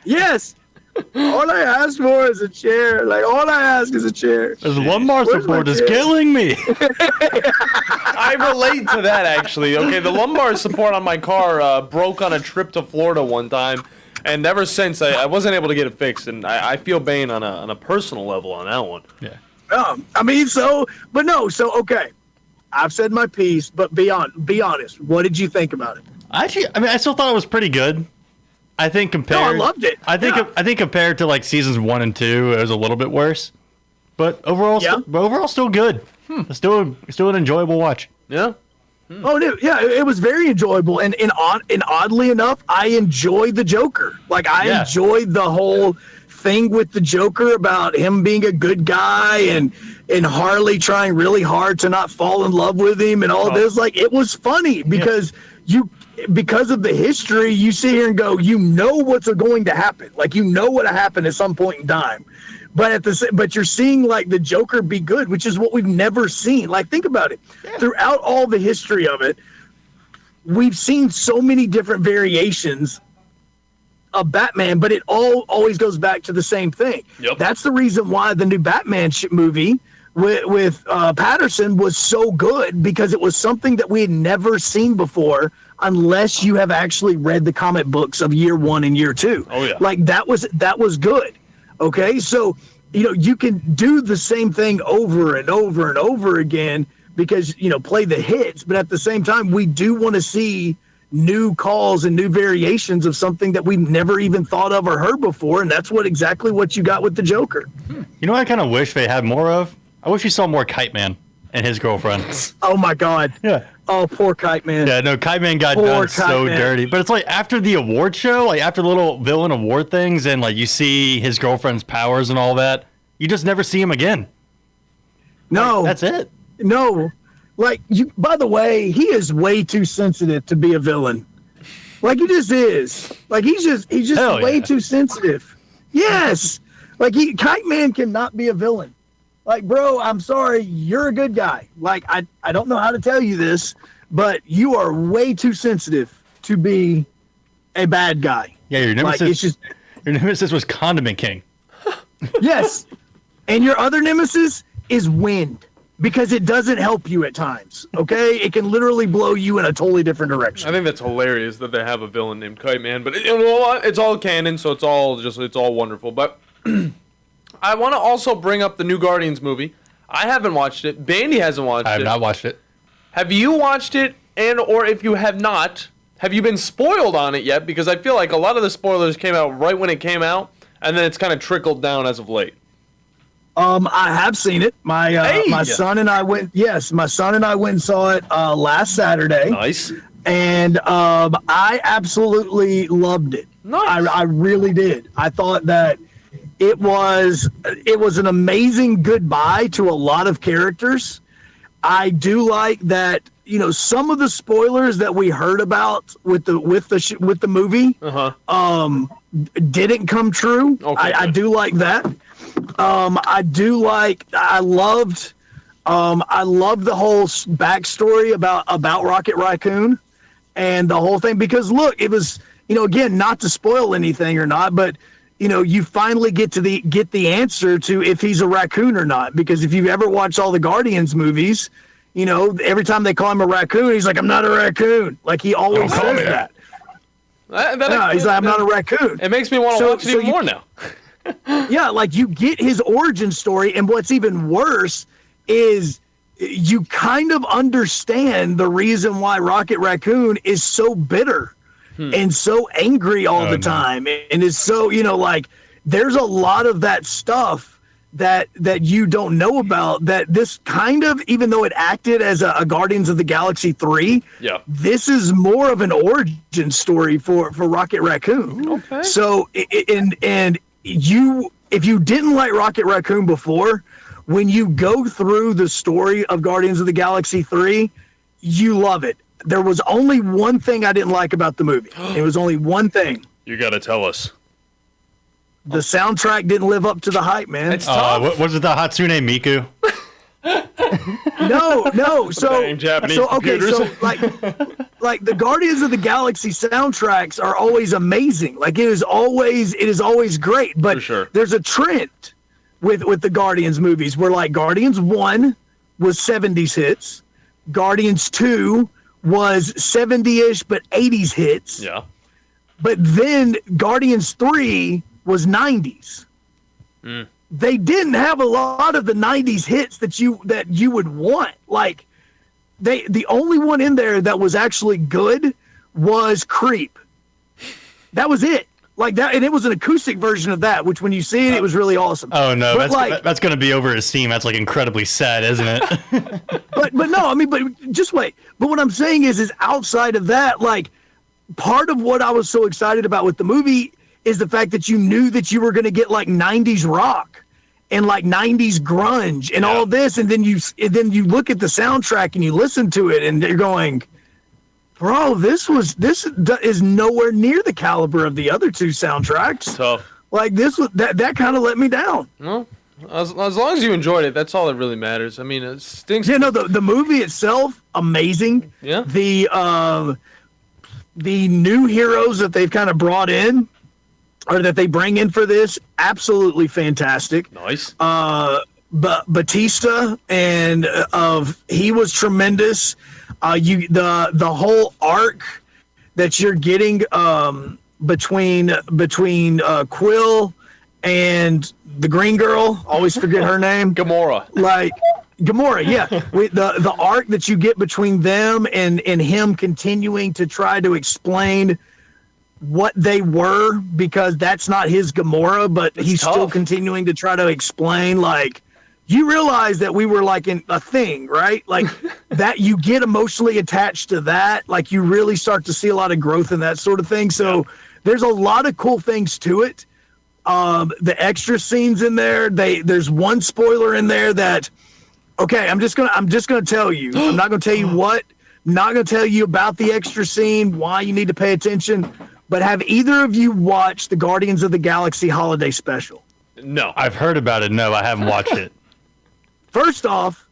Yes. All I asked for is a chair. Like, all I ask is a chair. This lumbar support is killing me. I relate to that, actually. Okay, the lumbar support on my car broke on a trip to Florida one time, and ever since I wasn't able to get it fixed, and I feel Bane on a personal level on that one. Yeah. Okay. I've said my piece, but be honest. What did you think about it? Actually, I mean, I still thought it was pretty good. I think compared. No, I loved it. I think compared to like seasons 1 and 2, it was a little bit worse. But overall, still good. Still an enjoyable watch. Yeah. Oh, yeah, it was very enjoyable, and oddly enough, I enjoyed the Joker. Like, I enjoyed the whole thing with the Joker about him being a good guy and Harley trying really hard to not fall in love with him and all this. Like, it was funny because because of the history, you sit here and go, you know what's going to happen. Like, you know what'll happen at some point in time. But you're seeing, like, the Joker be good, which is what we've never seen. Like, think about it. Yeah. Throughout all the history of it, we've seen so many different variations of Batman, but it always goes back to the same thing. Yep. That's the reason why the new Batman movie with Patterson was so good, because it was something that we had never seen before unless you have actually read the comic books of year 1 and year 2. Oh, yeah. Like, that was good. Okay, so you can do the same thing over and over and over again, because, play the hits. But at the same time, we do want to see new calls and new variations of something that we've never even thought of or heard before. And that's exactly what you got with the Joker. You know what I kind of wish they had more of? I wish we saw more Kite Man and his girlfriend. Oh, my God. Yeah. Oh, poor Kite Man. Yeah, no, Kite Man got done so dirty. But it's like after the award show, like after the little villain award things, and like you see his girlfriend's powers and all that, you just never see him again. No. Like, that's it. No. Like, by the way, he is way too sensitive to be a villain. Like, he just is. Like, he's just way too sensitive. Yes. Like, Kite Man cannot be a villain. Like, bro, I'm sorry, you're a good guy. Like, I don't know how to tell you this, but you are way too sensitive to be a bad guy. Yeah, your nemesis, your nemesis was Condiment King. Yes. And your other nemesis is wind, because it doesn't help you at times, okay? It can literally blow you in a totally different direction. I think that's hilarious that they have a villain named Kite Man, but you know what? It's all canon, so it's all wonderful. But I want to also bring up the new Guardians movie. I haven't watched it. Bandi hasn't watched it. I have not watched it. Have you watched it? Or if you have not, have you been spoiled on it yet? Because I feel like a lot of the spoilers came out right when it came out, and then it's kind of trickled down as of late. I have seen it. My son and I went. Yes, my son and I went and saw it last Saturday. Nice. And I absolutely loved it. Nice. I really did. I thought that it was an amazing goodbye to a lot of characters. I do like that, some of the spoilers that we heard about with the movie didn't come true. Okay, I do like that. I loved the whole backstory about Rocket Raccoon and the whole thing, because look, it was, again, not to spoil anything or not, but you finally get the answer to if he's a raccoon or not, because if you've ever watched all the Guardians movies, every time they call him a raccoon, he's like, I'm not a raccoon. Like, he always says that. He's like, I'm not a raccoon. It makes me want to watch it even more now. Yeah, like, you get his origin story, and what's even worse is you kind of understand the reason why Rocket Raccoon is so bitter and so angry all the time, and is so, like, there's a lot of that stuff that you don't know about, that this kind of, even though it acted as a Guardians of the Galaxy 3, this is more of an origin story for Rocket Raccoon. Okay. So, if you didn't like Rocket Raccoon before, when you go through the story of Guardians of the Galaxy 3, you love it. There was only one thing I didn't like about the movie. It was only one thing. You got to tell us. The soundtrack didn't live up to the hype, man. It's tough. Was it the Hatsune Miku? No. So like the Guardians of the Galaxy soundtracks are always amazing. Like, it is always great. But there's a trend with the Guardians movies where, like, Guardians 1 was 70s hits, Guardians 2 was 70-ish but 80s hits. Yeah. But then Guardians 3 was 90s. They didn't have a lot of the 90s hits that you would want. Like, the only one in there that was actually good was Creep. That was it. Like that, and it was an acoustic version of that, which when you see it, it was really awesome. Oh no, that's going to be over his theme. That's like incredibly sad, isn't it? but no, but just wait. But what I'm saying is outside of that, like, part of what I was so excited about with the movie is the fact that you knew that you were going to get like 90s rock and like 90s grunge and all this, and then you look at the soundtrack and you listen to it and you're going, bro, this is nowhere near the caliber of the other two soundtracks. Tough. Like, this was that kind of let me down. No, as long as you enjoyed it, that's all that really matters. I mean, it stinks. Yeah, no, the movie itself, amazing. Yeah. The new heroes that they've kind of brought in, or that they bring in for this, absolutely fantastic. Nice. But Batista and he was tremendous. The whole arc that you're getting between Quill and the green girl, always forget her name, Gamora. Like, Gamora, yeah. The arc that you get between them and him continuing to try to explain what they were, because that's not his Gamora, but he's still continuing to try to explain, like, you realize that we were like in a thing, right? Like that you get emotionally attached to that. Like you really start to see a lot of growth in that sort of thing. So there's a lot of cool things to it. The extra scenes in there, there's one spoiler in there that, okay, I'm just gonna tell you. I'm not gonna tell you what, not gonna tell you about the extra scene, why you need to pay attention. But have either of you watched the Guardians of the Galaxy holiday special? No. I've heard about it. No, I haven't watched it. First off,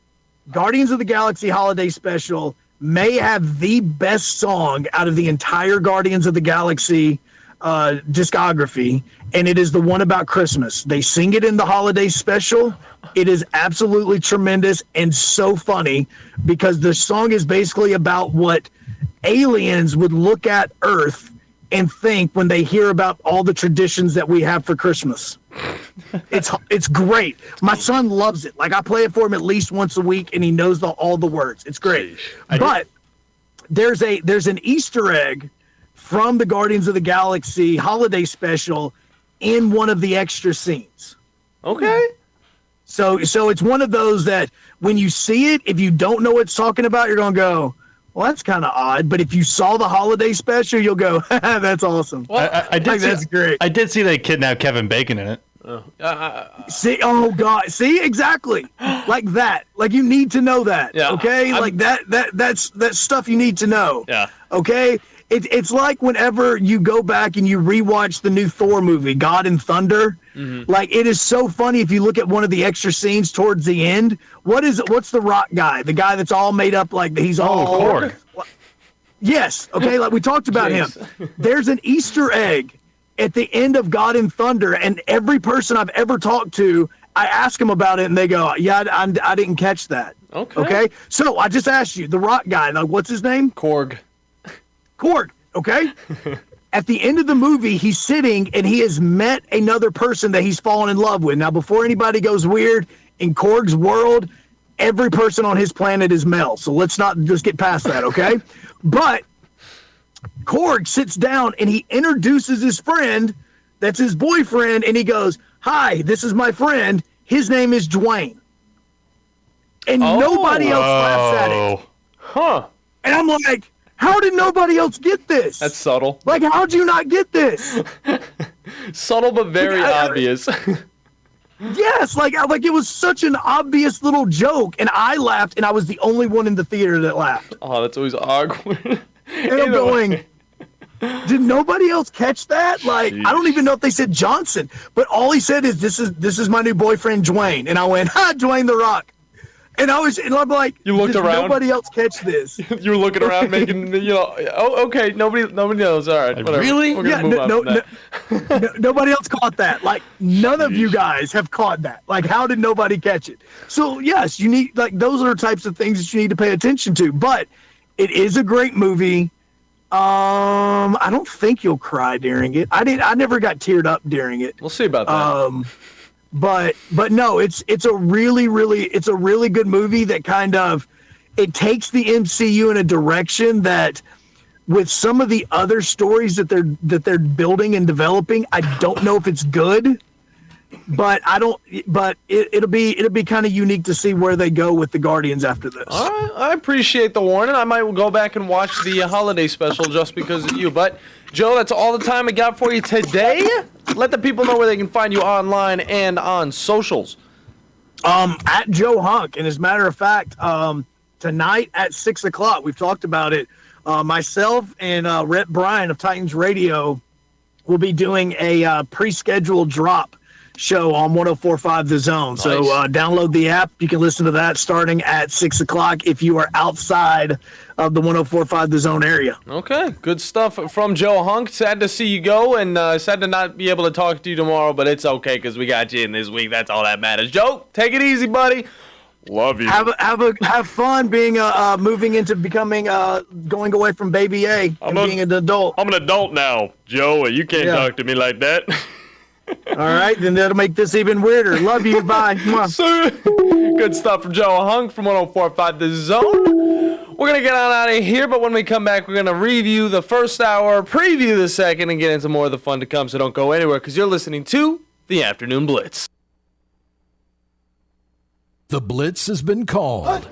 Guardians of the Galaxy holiday special may have the best song out of the entire Guardians of the Galaxy discography, and it is the one about Christmas. They sing it in the holiday special. It is absolutely tremendous and so funny because the song is basically about what aliens would look at Earth and think when they hear about all the traditions that we have for Christmas. It's great. My son loves it. Like I play it for him at least once a week, and he knows all the words. It's great. But there's an Easter egg from the Guardians of the Galaxy holiday special in one of the extra scenes. Okay. So it's one of those that when you see it, if you don't know what it's talking about, you're gonna go, well, that's kind of odd. But if you saw the holiday special, you'll go, that's awesome. Well, I did that's great. I did see they kidnapped Kevin Bacon in it. See, oh God, see, exactly, like that. Like you need to know that. Yeah, okay, like that's stuff you need to know. Yeah. Okay. It's like whenever you go back and you rewatch the new Thor movie, God and Thunder. Mm-hmm. Like it is so funny if you look at one of the extra scenes towards the end. What's the rock guy? The guy that's all made up like he's all Korg. Yes. Okay. Like we talked about him. There's an Easter egg at the end of God and Thunder, and every person I've ever talked to, I ask them about it, and they go, "Yeah, I didn't catch that." Okay. So I just asked you, the rock guy. Like, what's his name? Korg. Okay. At the end of the movie, he's sitting and he has met another person that he's fallen in love with. Now, before anybody goes weird, in Korg's world, every person on his planet is male. So let's not just get past that, okay? But Korg sits down and he introduces his friend, that's his boyfriend, and he goes, "Hi, this is my friend. His name is Dwayne." And nobody else laughs at it. Huh. And I'm like, how did nobody else get this? That's subtle. Like, how'd you not get this? Subtle but very obvious. Yes, like it was such an obvious little joke, and I laughed, and I was the only one in the theater that laughed. Oh, that's always awkward. And I'm going, did nobody else catch that? Like, I don't even know if they said Johnson, but all he said is, "This is my new boyfriend, Dwayne," and I went, "Ha, Dwayne the Rock." And I'm like, you looked around. Nobody else catch this. You were looking around, making oh, okay. Nobody knows. All right, whatever. Really? We're gonna move on from that. Nobody else caught that. Like none of you guys have caught that. Like how did nobody catch it? So yes, you need those are the types of things that you need to pay attention to. But it is a great movie. I don't think you'll cry during it. I never got teared up during it. We'll see about that. But no, it's a really good movie that kind of it takes the MCU in a direction that with some of the other stories that they're building and developing, I don't know if it's good, but it'll be kind of unique to see where they go with the Guardians after this. All right, I appreciate the warning. I might go back and watch the holiday special just because of you. But Joe, that's all the time I got for you today. Let the people know where they can find you online and on socials. At Joe Hunk, and as a matter of fact, tonight at 6:00, we've talked about it. Myself and Rhett Bryan of Titans Radio will be doing a pre-scheduled drop show on 104.5 The Zone. Nice. So download the app. You can listen to that starting at 6:00 if you are outside of the 104.5 The Zone area. Okay, good stuff from Joe Hunk. Sad to see you go, and sad to not be able to talk to you tomorrow, but it's okay because we got you in this week. That's all that matters. Joe, take it easy, buddy. Love you. Have fun being moving into becoming going away from baby A and being an adult. I'm an adult now, Joe. You can't talk to me like that. All right, then that'll make this even weirder. Love you. Bye. Good stuff from Joe Hunk from 104.5 The Zone. We're going to get on out of here, but when we come back, we're going to review the first hour, preview the second, and get into more of the fun to come, so don't go anywhere, because you're listening to The Afternoon Blitz. The Blitz has been called.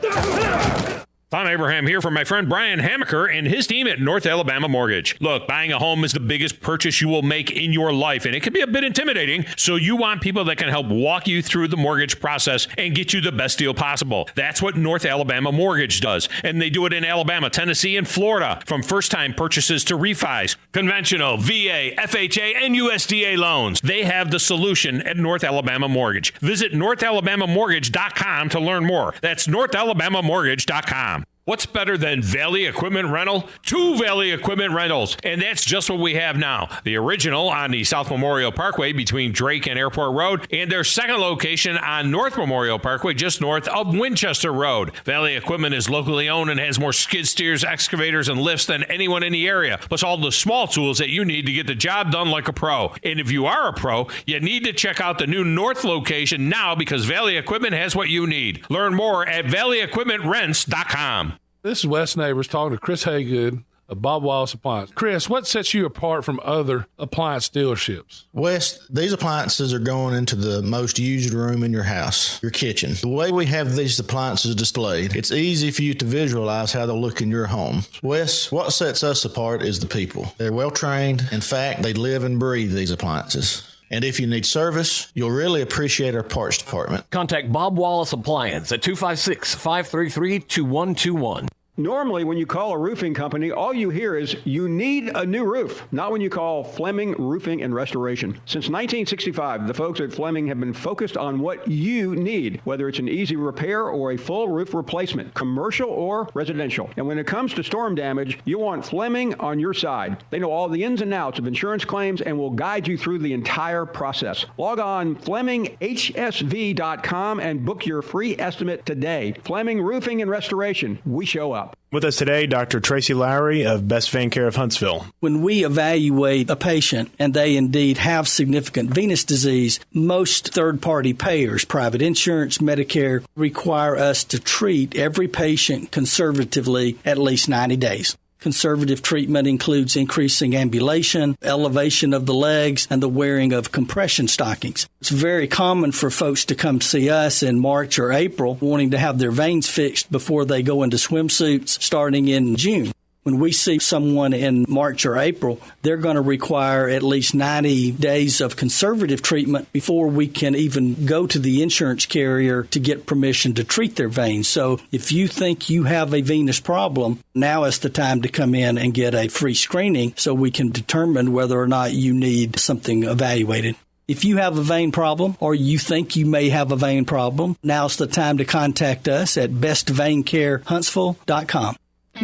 I'm Abraham here from my friend Brian Hamaker and his team at North Alabama Mortgage. Look, buying a home is the biggest purchase you will make in your life, and it can be a bit intimidating, so you want people that can help walk you through the mortgage process and get you the best deal possible. That's what North Alabama Mortgage does, and they do it in Alabama, Tennessee, and Florida, from first-time purchases to refis, conventional, VA, FHA, and USDA loans. They have the solution at North Alabama Mortgage. Visit NorthAlabamaMortgage.com to learn more. That's NorthAlabamaMortgage.com. What's better than Valley Equipment Rental? 2 Valley Equipment Rentals, and that's just what we have now. The original on the South Memorial Parkway between Drake and Airport Road, and their second location on North Memorial Parkway just north of Winchester Road. Valley Equipment is locally owned and has more skid steers, excavators, and lifts than anyone in the area, plus all the small tools that you need to get the job done like a pro. And if you are a pro, you need to check out the new North location now, because Valley Equipment has what you need. Learn more at valleyequipmentrents.com. This is Wes Neighbors talking to Chris Haygood of Bob Wallace Appliance. Chris, what sets you apart from other appliance dealerships? Wes, these appliances are going into the most used room in your house, your kitchen. The way we have these appliances displayed, it's easy for you to visualize how they'll look in your home. Wes, what sets us apart is the people. They're well trained. In fact, they live and breathe these appliances. And if you need service, you'll really appreciate our parts department. Contact Bob Wallace Appliance at 256-533-2121. Normally, when you call a roofing company, all you hear is, you need a new roof. Not when you call Fleming Roofing and Restoration. Since 1965, the folks at Fleming have been focused on what you need, whether it's an easy repair or a full roof replacement, commercial or residential. And when it comes to storm damage, you want Fleming on your side. They know all the ins and outs of insurance claims and will guide you through the entire process. Log on FlemingHSV.com and book your free estimate today. Fleming Roofing and Restoration. We show up. With us today, Dr. Tracy Lowry of Best Vein Care of Huntsville. When we evaluate a patient and they indeed have significant venous disease, most third-party payers, private insurance, Medicare, require us to treat every patient conservatively at least 90 days. Conservative treatment includes increasing ambulation, elevation of the legs, and the wearing of compression stockings. It's very common for folks to come see us in March or April wanting to have their veins fixed before they go into swimsuits starting in June. When we see someone in March or April, they're going to require at least 90 days of conservative treatment before we can even go to the insurance carrier to get permission to treat their veins. So if you think you have a venous problem, now is the time to come in and get a free screening so we can determine whether or not you need something evaluated. If you have a vein problem or you think you may have a vein problem, now's the time to contact us at bestveincarehuntsville.com.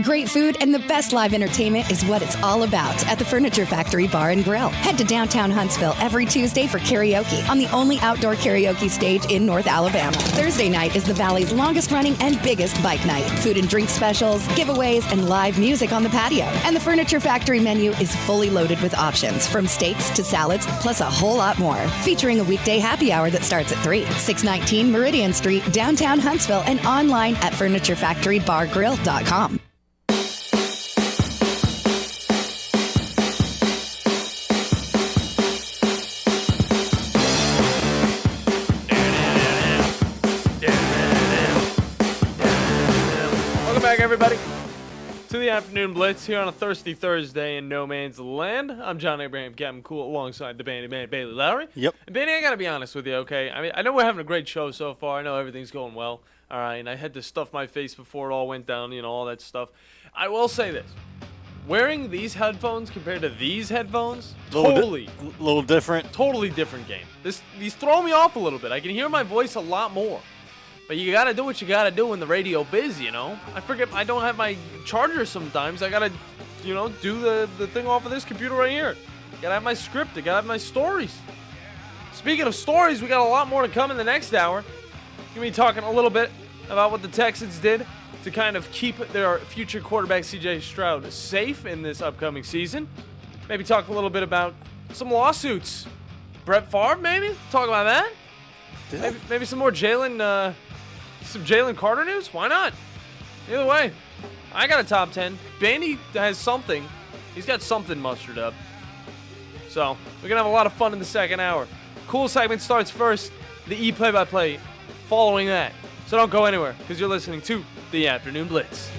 Great food and the best live entertainment is what it's all about at the Furniture Factory Bar and Grill. Head to downtown Huntsville every Tuesday for karaoke on the only outdoor karaoke stage in North Alabama. Thursday night is the Valley's longest running and biggest bike night. Food and drink specials, giveaways, and live music on the patio. And the Furniture Factory menu is fully loaded with options from steaks to salads, plus a whole lot more. Featuring a weekday happy hour that starts at 3. 619 Meridian Street, downtown Huntsville, and online at FurnitureFactoryBarGrill.com. Everybody, to the Afternoon Blitz here on a thirsty Thursday in no man's land. I'm John Abraham, Captain Cool, alongside the Bandi man Bailey Lowry. Yep. And Bandi, I gotta be honest with you, okay? I mean, I know we're having a great show so far. I know everything's going well. All right, and I had to stuff my face before it all went down, you know, all that stuff. I will say this: wearing these headphones compared to these headphones, totally different. Totally different game. These throw me off a little bit. I can hear my voice a lot more. But you gotta do what you gotta do in the radio biz, you know? I forget, I don't have my charger sometimes. I gotta, you know, do the thing off of this computer right here. Gotta have my script, I gotta have my stories. Speaking of stories, we got a lot more to come in the next hour. We're gonna be talking a little bit about what the Texans did to kind of keep their future quarterback C.J. Stroud safe in this upcoming season. Maybe talk a little bit about some Brett Favre, maybe? Talk about that. Maybe some more Jalen Some Jalen Carter news? Why not? Either way, I got a top 10. Bandi has something. He's got something mustered up. So, we're going to have a lot of fun in the second hour. Cool segment starts first. The E play-by-play following that. So don't go anywhere, because you're listening to the Afternoon Blitz.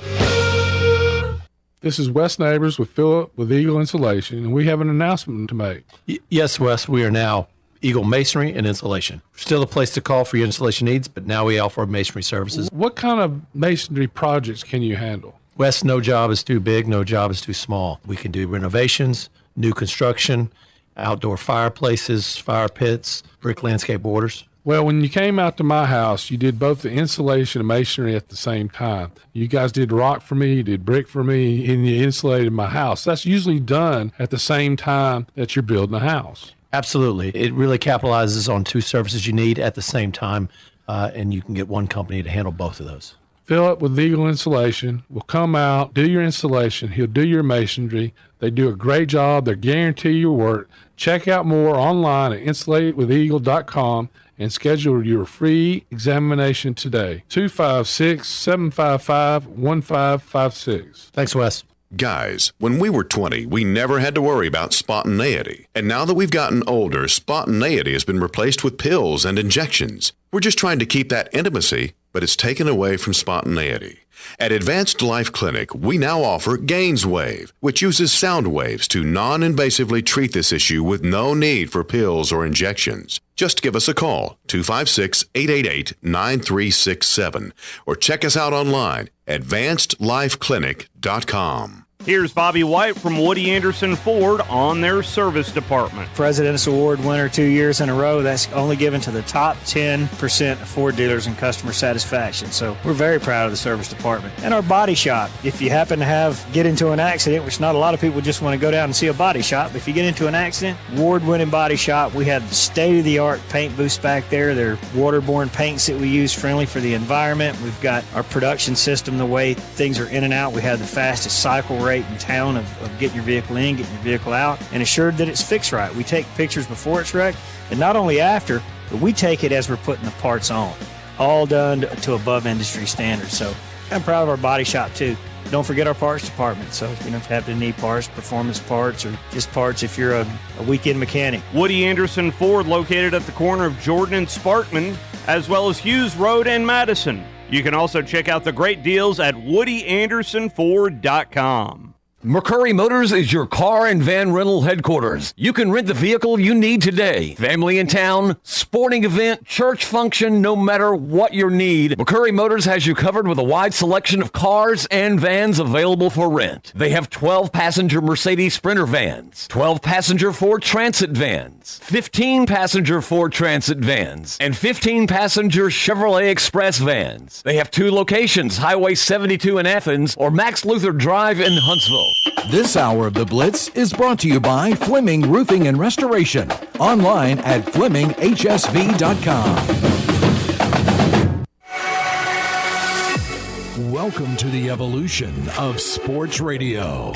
This is Wes Neighbors with Philip with Eagle Insulation, and we have an announcement to make. Yes, Wes, we are now Eagle Masonry and Insulation. Still a place to call for your installation needs, but now we offer masonry services. What kind of masonry projects can you handle? Wes, no job is too big, no job is too small. We can do renovations, new construction, outdoor fireplaces, fire pits, brick landscape borders. Well, when you came out to my house, you did both the insulation and masonry at the same time. You guys did rock for me, you did brick for me, and you insulated my house. That's usually done at the same time that you're building a house. Absolutely. It really capitalizes on two services you need at the same time, and you can get one company to handle both of those. Philip with Eagle Insulation will come out, do your installation. He'll do your masonry. They do a great job. They guarantee your work. Check out more online at insulatedwitheagle.com and schedule your free examination today. 256-755-1556. Thanks, Wes. Guys, when we were 20, we never had to worry about spontaneity. And now that we've gotten older, spontaneity has been replaced with pills and injections. We're just trying to keep that intimacy, but it's taken away from spontaneity. At Advanced Life Clinic, we now offer GainsWave, which uses sound waves to non-invasively treat this issue with no need for pills or injections. Just give us a call, 256-888-9367, or check us out online, advancedlifeclinic.com. Here's Bobby White from Woody Anderson Ford on their service department. President's Award winner 2 years in a row. That's only given to the top 10% of Ford dealers in customer satisfaction. So we're very proud of the service department. And our body shop. If you happen to get into an accident, which not a lot of people just want to go down and see a body shop, but if you get into an accident, award-winning body shop. We have state-of-the-art paint booths back there. They're waterborne paints that we use, friendly for the environment. We've got our production system, the way things are in and out. We have the fastest cycle rate in town of getting your vehicle in, getting your vehicle out, and assured that it's fixed right. We take pictures before it's wrecked, and not only after, but we take it as we're putting the parts on. All done to above industry standards. So I'm proud of our body shop too. Don't forget our parts department. So you don't have to need parts, performance parts, or just parts if you're a weekend mechanic. Woody Anderson Ford, located at the corner of Jordan and Sparkman, as well as Hughes Road and Madison. You can also check out the great deals at WoodyAndersonFord.com. McCurry Motors is your car and van rental headquarters. You can rent the vehicle you need today. Family in town, sporting event, church function, no matter what your need, McCurry Motors has you covered with a wide selection of cars and vans available for rent. They have 12-passenger Mercedes Sprinter vans, 12-passenger Ford Transit vans, 15-passenger Ford Transit vans, and 15-passenger Chevrolet Express vans. They have 2 locations, Highway 72 in Athens or Max Luther Drive in Huntsville. This hour of the Blitz is brought to you by Fleming Roofing and Restoration. Online at FlemingHSV.com. Welcome to the evolution of sports radio.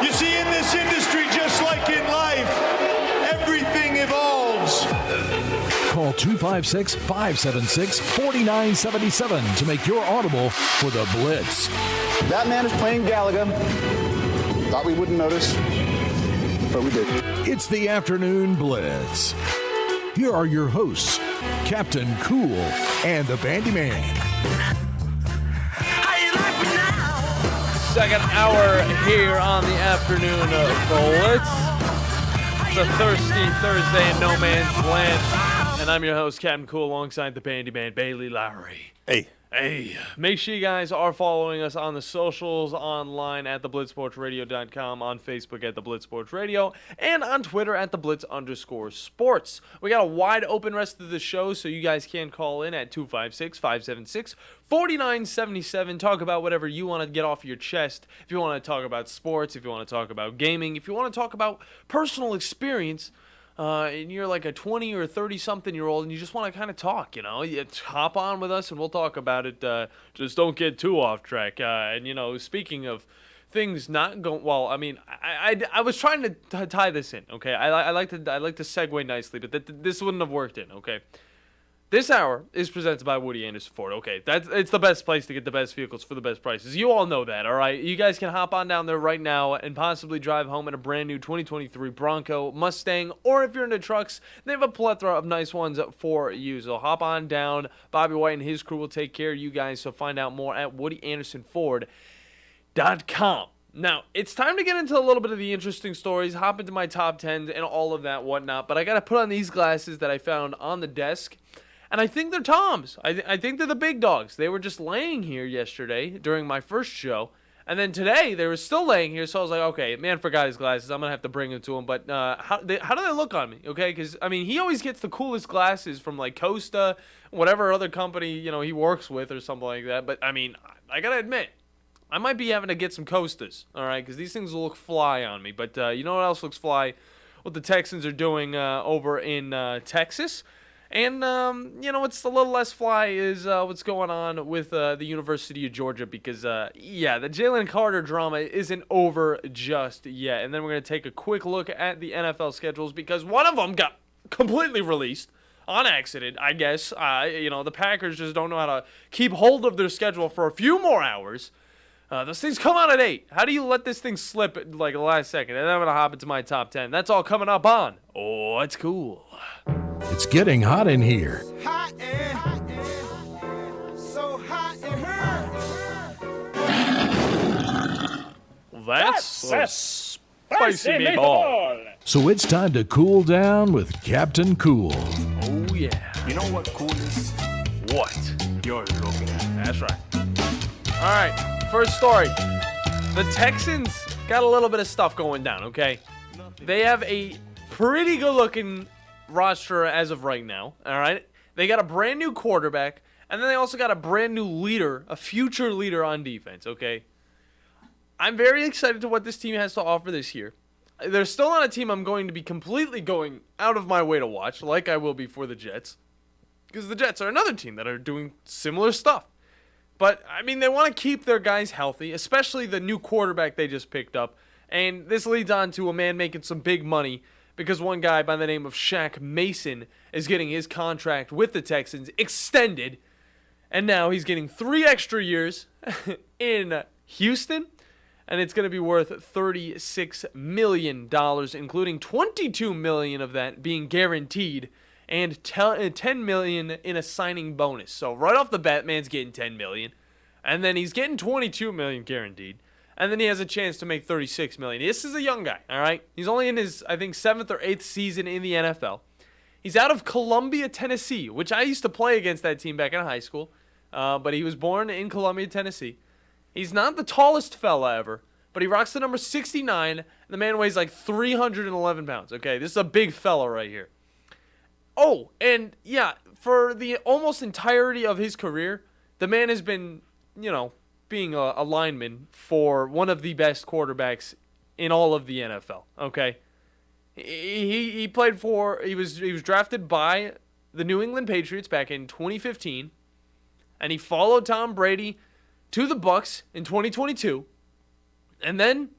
You see, in this industry, just like in life, everything evolves. Call 256-576-4977 to make your audible for the Blitz. That man is playing Galaga. Thought we wouldn't notice, but we did. It's the Afternoon Blitz. Here are your hosts, Captain Cool and the Bandi Man. Second hour here on the Afternoon Blitz. It's a thirsty Thursday in no man's land. And I'm your host, Captain Cool, alongside the Bandi Man, Bailey Lowry. Hey. Hey, make sure you guys are following us on the socials, online at theblitzsportsradio.com, on Facebook at The Blitz Sports Radio, and on Twitter at @TheBlitz_sports. We got a wide open rest of the show, so you guys can call in at 256-576-4977. Talk about whatever you want to get off your chest. If you want to talk about sports, if you want to talk about gaming, if you want to talk about personal experience, and you're like a 20 or 30-something-year-old and you just want to kind of talk, you hop on with us and we'll talk about it. Just don't get too off track. And, speaking of things not going well, I mean, I was trying to tie this in, okay? I like to segue nicely, but this wouldn't have worked in, okay? This hour is presented by Woody Anderson Ford. Okay, it's the best place to get the best vehicles for the best prices. You all know that, all right? You guys can hop on down there right now and possibly drive home in a brand new 2023 Bronco, Mustang, or if you're into trucks, they have a plethora of nice ones for you. So hop on down. Bobby White and his crew will take care of you guys. So find out more at WoodyAndersonFord.com. Now, it's time to get into a little bit of the interesting stories, hop into my top 10s and all of that whatnot, but I got to put on these glasses that I found on the desk. And I think they're Toms. I think they're the big dogs. They were just laying here yesterday during my first show. And then today, they were still laying here. So I was like, okay, man forgot his glasses. I'm going to have to bring them to him. But how do they look on me? Okay, because, I mean, he always gets the coolest glasses from, like, Costa, whatever other company, you know, he works with or something like that. But, I mean, I got to admit, I might be having to get some Costas, all right, because these things will look fly on me. But you know what else looks fly? What the Texans are doing over in Texas. And, you know, what's a little less fly is what's going on with the University of Georgia because, yeah, the Jalen Carter drama isn't over just yet. And then we're going to take a quick look at the NFL schedules because one of them got completely released on accident, I guess. You know, the Packers just don't know how to keep hold of their schedule for a few more hours. Those things come out at 8. How do you let this thing slip at, like, the last second? And then I'm going to hop into my top 10. That's all coming up on Oh, It's Cool. It's getting hot in here. That's a spicy meatball. So it's time to cool down with Captain Cool. Oh, yeah. You know what cool is? What? You're looking at. That's right. All right, first story. The Texans got a little bit of stuff going down, okay? They have a pretty good-looking roster as of right now, all right? They got a brand new quarterback, and then they also got a brand new leader, a future leader on defense, okay? I'm very excited to what this team has to offer this year. They're still not a team I'm going to be completely going out of my way to watch, like I will be for the Jets, because the Jets are another team that are doing similar stuff. But, I mean, they want to keep their guys healthy, especially the new quarterback they just picked up, and this leads on to a man making some big money because one guy by the name of Shaq Mason is getting his contract with the Texans extended, and now he's getting 3 extra years in Houston, and it's going to be worth $36 million, including $22 million of that being guaranteed, and $10 million in a signing bonus. So right off the bat, man's getting $10 million, and then he's getting $22 million guaranteed. And then he has a chance to make $36 million. This is a young guy, all right? He's only in his, I think, 7th or 8th season in the NFL. He's out of Columbia, Tennessee, which I used to play against that team back in high school. But he was born in Columbia, Tennessee. He's not the tallest fella ever, but he rocks the number 69. And the man weighs like 311 pounds, okay? This is a big fella right here. Oh, and yeah, for the almost entirety of his career, the man has been, you know, being a lineman for one of the best quarterbacks in all of the NFL, okay? He played for, he was drafted by the New England Patriots back in 2015, and he followed Tom Brady to the Bucs in 2022, and then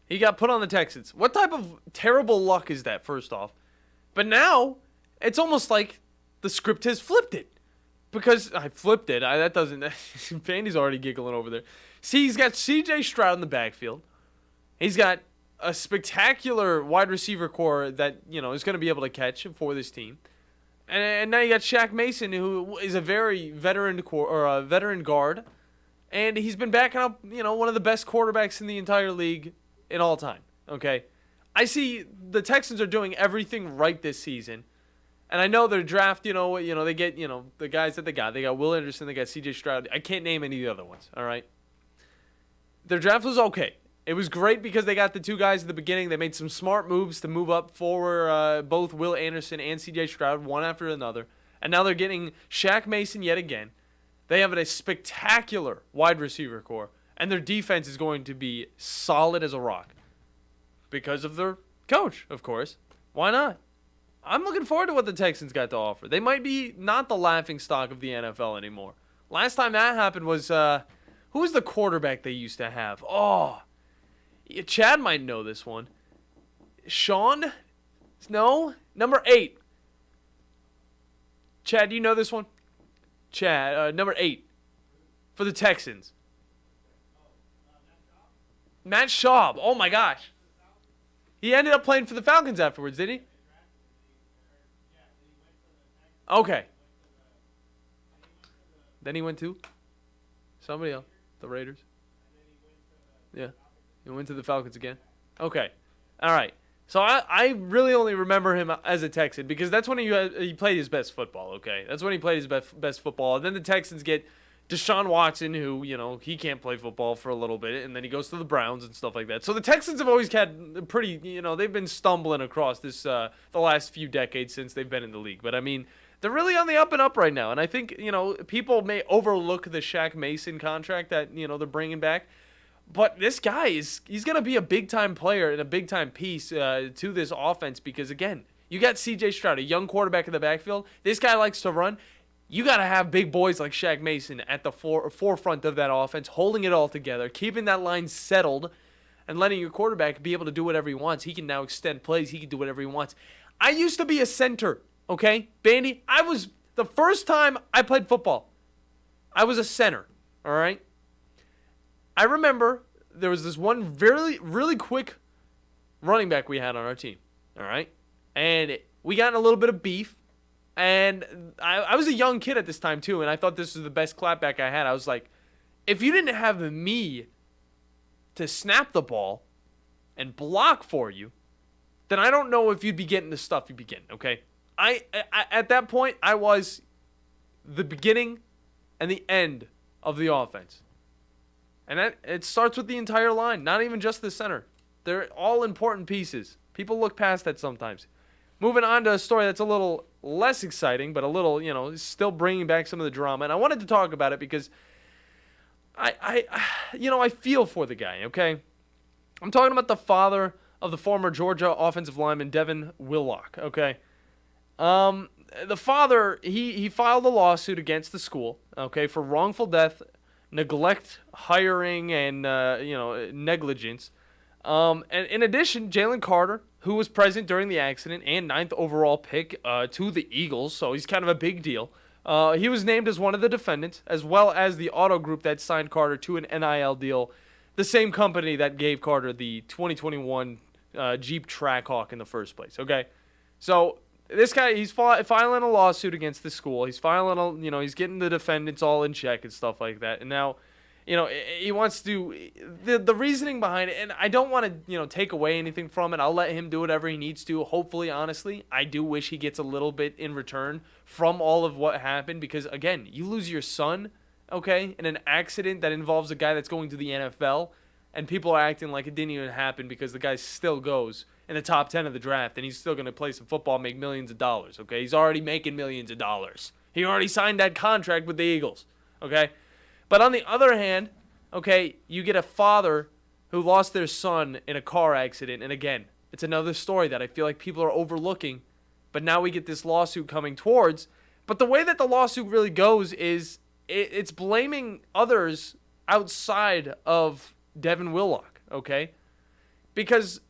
he got put on the Texans. What type of terrible luck is that, first off? But now, it's almost like the script has flipped it. Because I flipped it. That doesn't... Vandy's already giggling over there. See, he's got C.J. Stroud in the backfield. He's got a spectacular wide receiver core that, you know, is going to be able to catch for this team. And now you got Shaq Mason, who is a very veteran guard. And he's been backing up, you know, one of the best quarterbacks in the entire league in all time. Okay? I see the Texans are doing everything right this season. And I know their draft, you know, they get, you know, the guys that they got. They got Will Anderson, they got C.J. Stroud. I can't name any of the other ones, all right? Their draft was okay. It was great because they got the 2 guys at the beginning. They made some smart moves to move up for both Will Anderson and C.J. Stroud, one after another. And now they're getting Shaq Mason yet again. They have a spectacular wide receiver core. And their defense is going to be solid as a rock. Because of their coach, of course. Why not? I'm looking forward to what the Texans got to offer. They might be not the laughingstock of the NFL anymore. Last time that happened was, who was the quarterback they used to have? Oh, Chad might know this one. Sean? No? Number 8. Chad, do you know this one? Chad, number 8 for the Texans. Matt Schaub. Oh, my gosh. He ended up playing for the Falcons afterwards, didn't he? Okay. Then he went to somebody else. The Raiders. Yeah. He went to the Falcons again. Okay. All right. So I really only remember him as a Texan because that's when he played his best football, okay? That's when he played his best football. And then the Texans get Deshaun Watson, who, he can't play football for a little bit, and then he goes to the Browns and stuff like that. So the Texans have always had pretty, they've been stumbling across this the last few decades since they've been in the league. But, I mean, they're really on the up and up right now. And I think, people may overlook the Shaq Mason contract that, they're bringing back. But this guy he's going to be a big-time player and a big-time piece to this offense because, again, you got C.J. Stroud, a young quarterback in the backfield. This guy likes to run. You got to have big boys like Shaq Mason at the forefront of that offense, holding it all together, keeping that line settled, and letting your quarterback be able to do whatever he wants. He can now extend plays. He can do whatever he wants. I used to be a center, okay? Bandi, the first time I played football, I was a center, all right? I remember there was this one really quick running back we had on our team, all right? And we got in a little bit of beef, and I was a young kid at this time too, and I thought this was the best clapback I had. I was like, if you didn't have me to snap the ball and block for you, then I don't know if you'd be getting the stuff you'd be getting, okay? I at that point, I was the beginning and the end of the offense. And it starts with the entire line, not even just the center. They're all important pieces. People look past that sometimes. Moving on to a story that's a little less exciting, but a little, still bringing back some of the drama. And I wanted to talk about it because I feel for the guy, okay? I'm talking about the father of the former Georgia offensive lineman, Devin Willock, okay? The father, he filed a lawsuit against the school, okay, for wrongful death, neglect, hiring, and negligence. And in addition, Jalen Carter, who was present during the accident and 9th overall pick to the Eagles, so he's kind of a big deal. He was named as one of the defendants, as well as the auto group that signed Carter to an NIL deal, the same company that gave Carter the 2021 Jeep Trackhawk in the first place. Okay, so this guy, he's filing a lawsuit against the school. He's filing he's getting the defendants all in check and stuff like that. And now, he wants to, the reasoning behind it, and I don't want to, take away anything from it. I'll let him do whatever he needs to. Hopefully, honestly, I do wish he gets a little bit in return from all of what happened because, again, you lose your son, okay, in an accident that involves a guy that's going to the NFL, and people are acting like it didn't even happen because the guy still goes in the top 10 of the draft, and he's still going to play some football, make millions of dollars, okay? He's already making millions of dollars. He already signed that contract with the Eagles, okay? But on the other hand, okay, you get a father who lost their son in a car accident, and again, it's another story that I feel like people are overlooking, but now we get this lawsuit coming towards. But the way that the lawsuit really goes is it's blaming others outside of Devin Willock, okay? Because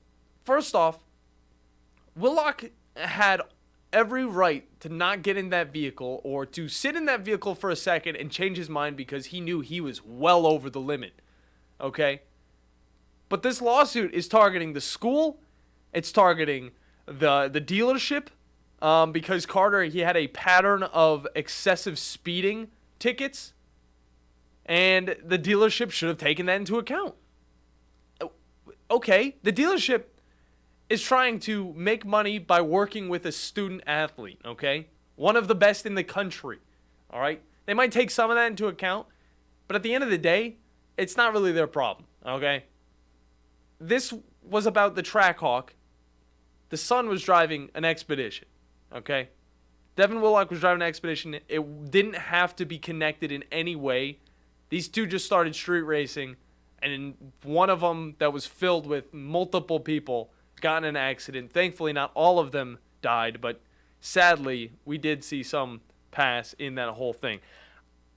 first off, Willock had every right to not get in that vehicle or to sit in that vehicle for a second and change his mind because he knew he was well over the limit, okay? But this lawsuit is targeting the school. It's targeting the dealership because Carter, he had a pattern of excessive speeding tickets, and the dealership should have taken that into account. Okay, the dealership is trying to make money by working with a student athlete, okay? One of the best in the country, all right? They might take some of that into account, but at the end of the day, it's not really their problem, okay? This was about the Trackhawk. The son was driving an Expedition, okay? Devin Willock was driving an Expedition. It didn't have to be connected in any way. These two just started street racing, and one of them that was filled with multiple people got in an accident. Thankfully, not all of them died, but sadly, we did see some pass in that whole thing.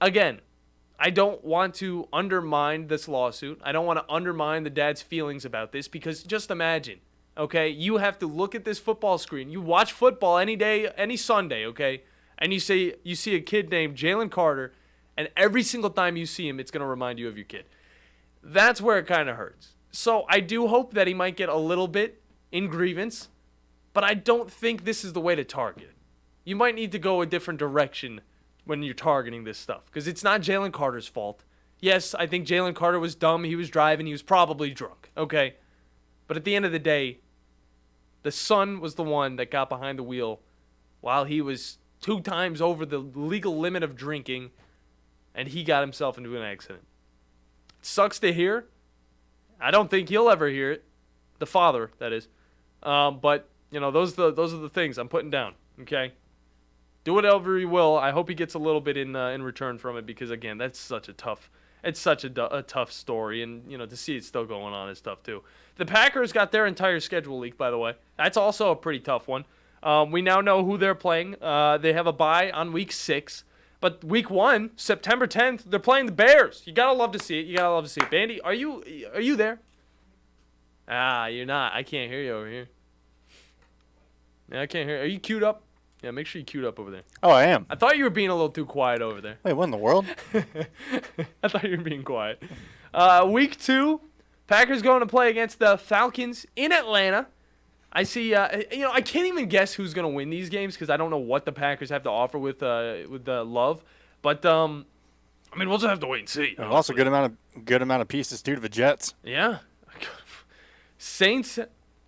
Again, I don't want to undermine this lawsuit. I don't want to undermine the dad's feelings about this because just imagine, okay, you have to look at this football screen. You watch football any day, any Sunday, okay, and you see a kid named Jalen Carter, and every single time you see him, it's going to remind you of your kid. That's where it kind of hurts. So I do hope that he might get a little bit in grievance, but I don't think this is the way to target it. You might need to go a different direction when you're targeting this stuff, because it's not Jalen Carter's fault. Yes, I think Jalen Carter was dumb. He was driving. He was probably drunk. Okay? But at the end of the day, the son was the one that got behind the wheel while he was 2 times over the legal limit of drinking, and he got himself into an accident. It sucks to hear. I don't think he'll ever hear it. The father, that is. But, those are the things I'm putting down. Okay? Do whatever you will. I hope he gets a little bit in return from it, because, again, that's such a tough... It's such a tough story, and, to see it still going on is tough, too. The Packers got their entire schedule leaked, by the way. That's also a pretty tough one. We now know who they're playing. They have a bye on Week 6. But Week 1, September 10th, they're playing the Bears. You got to love to see it. Bandi, are you there? You're not. I can't hear you over here. Yeah, I can't hear you. Are you queued up? Yeah, make sure you queued up over there. Oh, I am. I thought you were being a little too quiet over there. Wait, what in the world? I thought you were being quiet. Week 2, Packers going to play against the Falcons in Atlanta. I see, I can't even guess who's going to win these games, because I don't know what the Packers have to offer with Love. But, we'll just have to wait and see. And also good amount of pieces, too, to the Jets. Yeah. Saints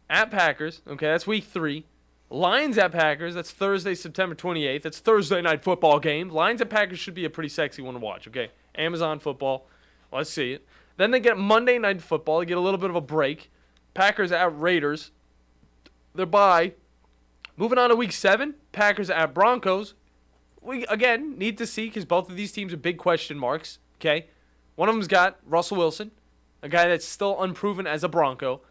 at Packers. Okay, that's Week 3. Lions at Packers, that's Thursday, September 28th. That's Thursday night football game. Lions at Packers should be a pretty sexy one to watch, okay? Amazon football. Let's see it. Then they get Monday night football. They get a little bit of a break. Packers at Raiders. They're bye. Moving on to Week 7, Packers at Broncos. We, again, need to see, because both of these teams are big question marks, okay? One of them's got Russell Wilson, a guy that's still unproven as a Bronco.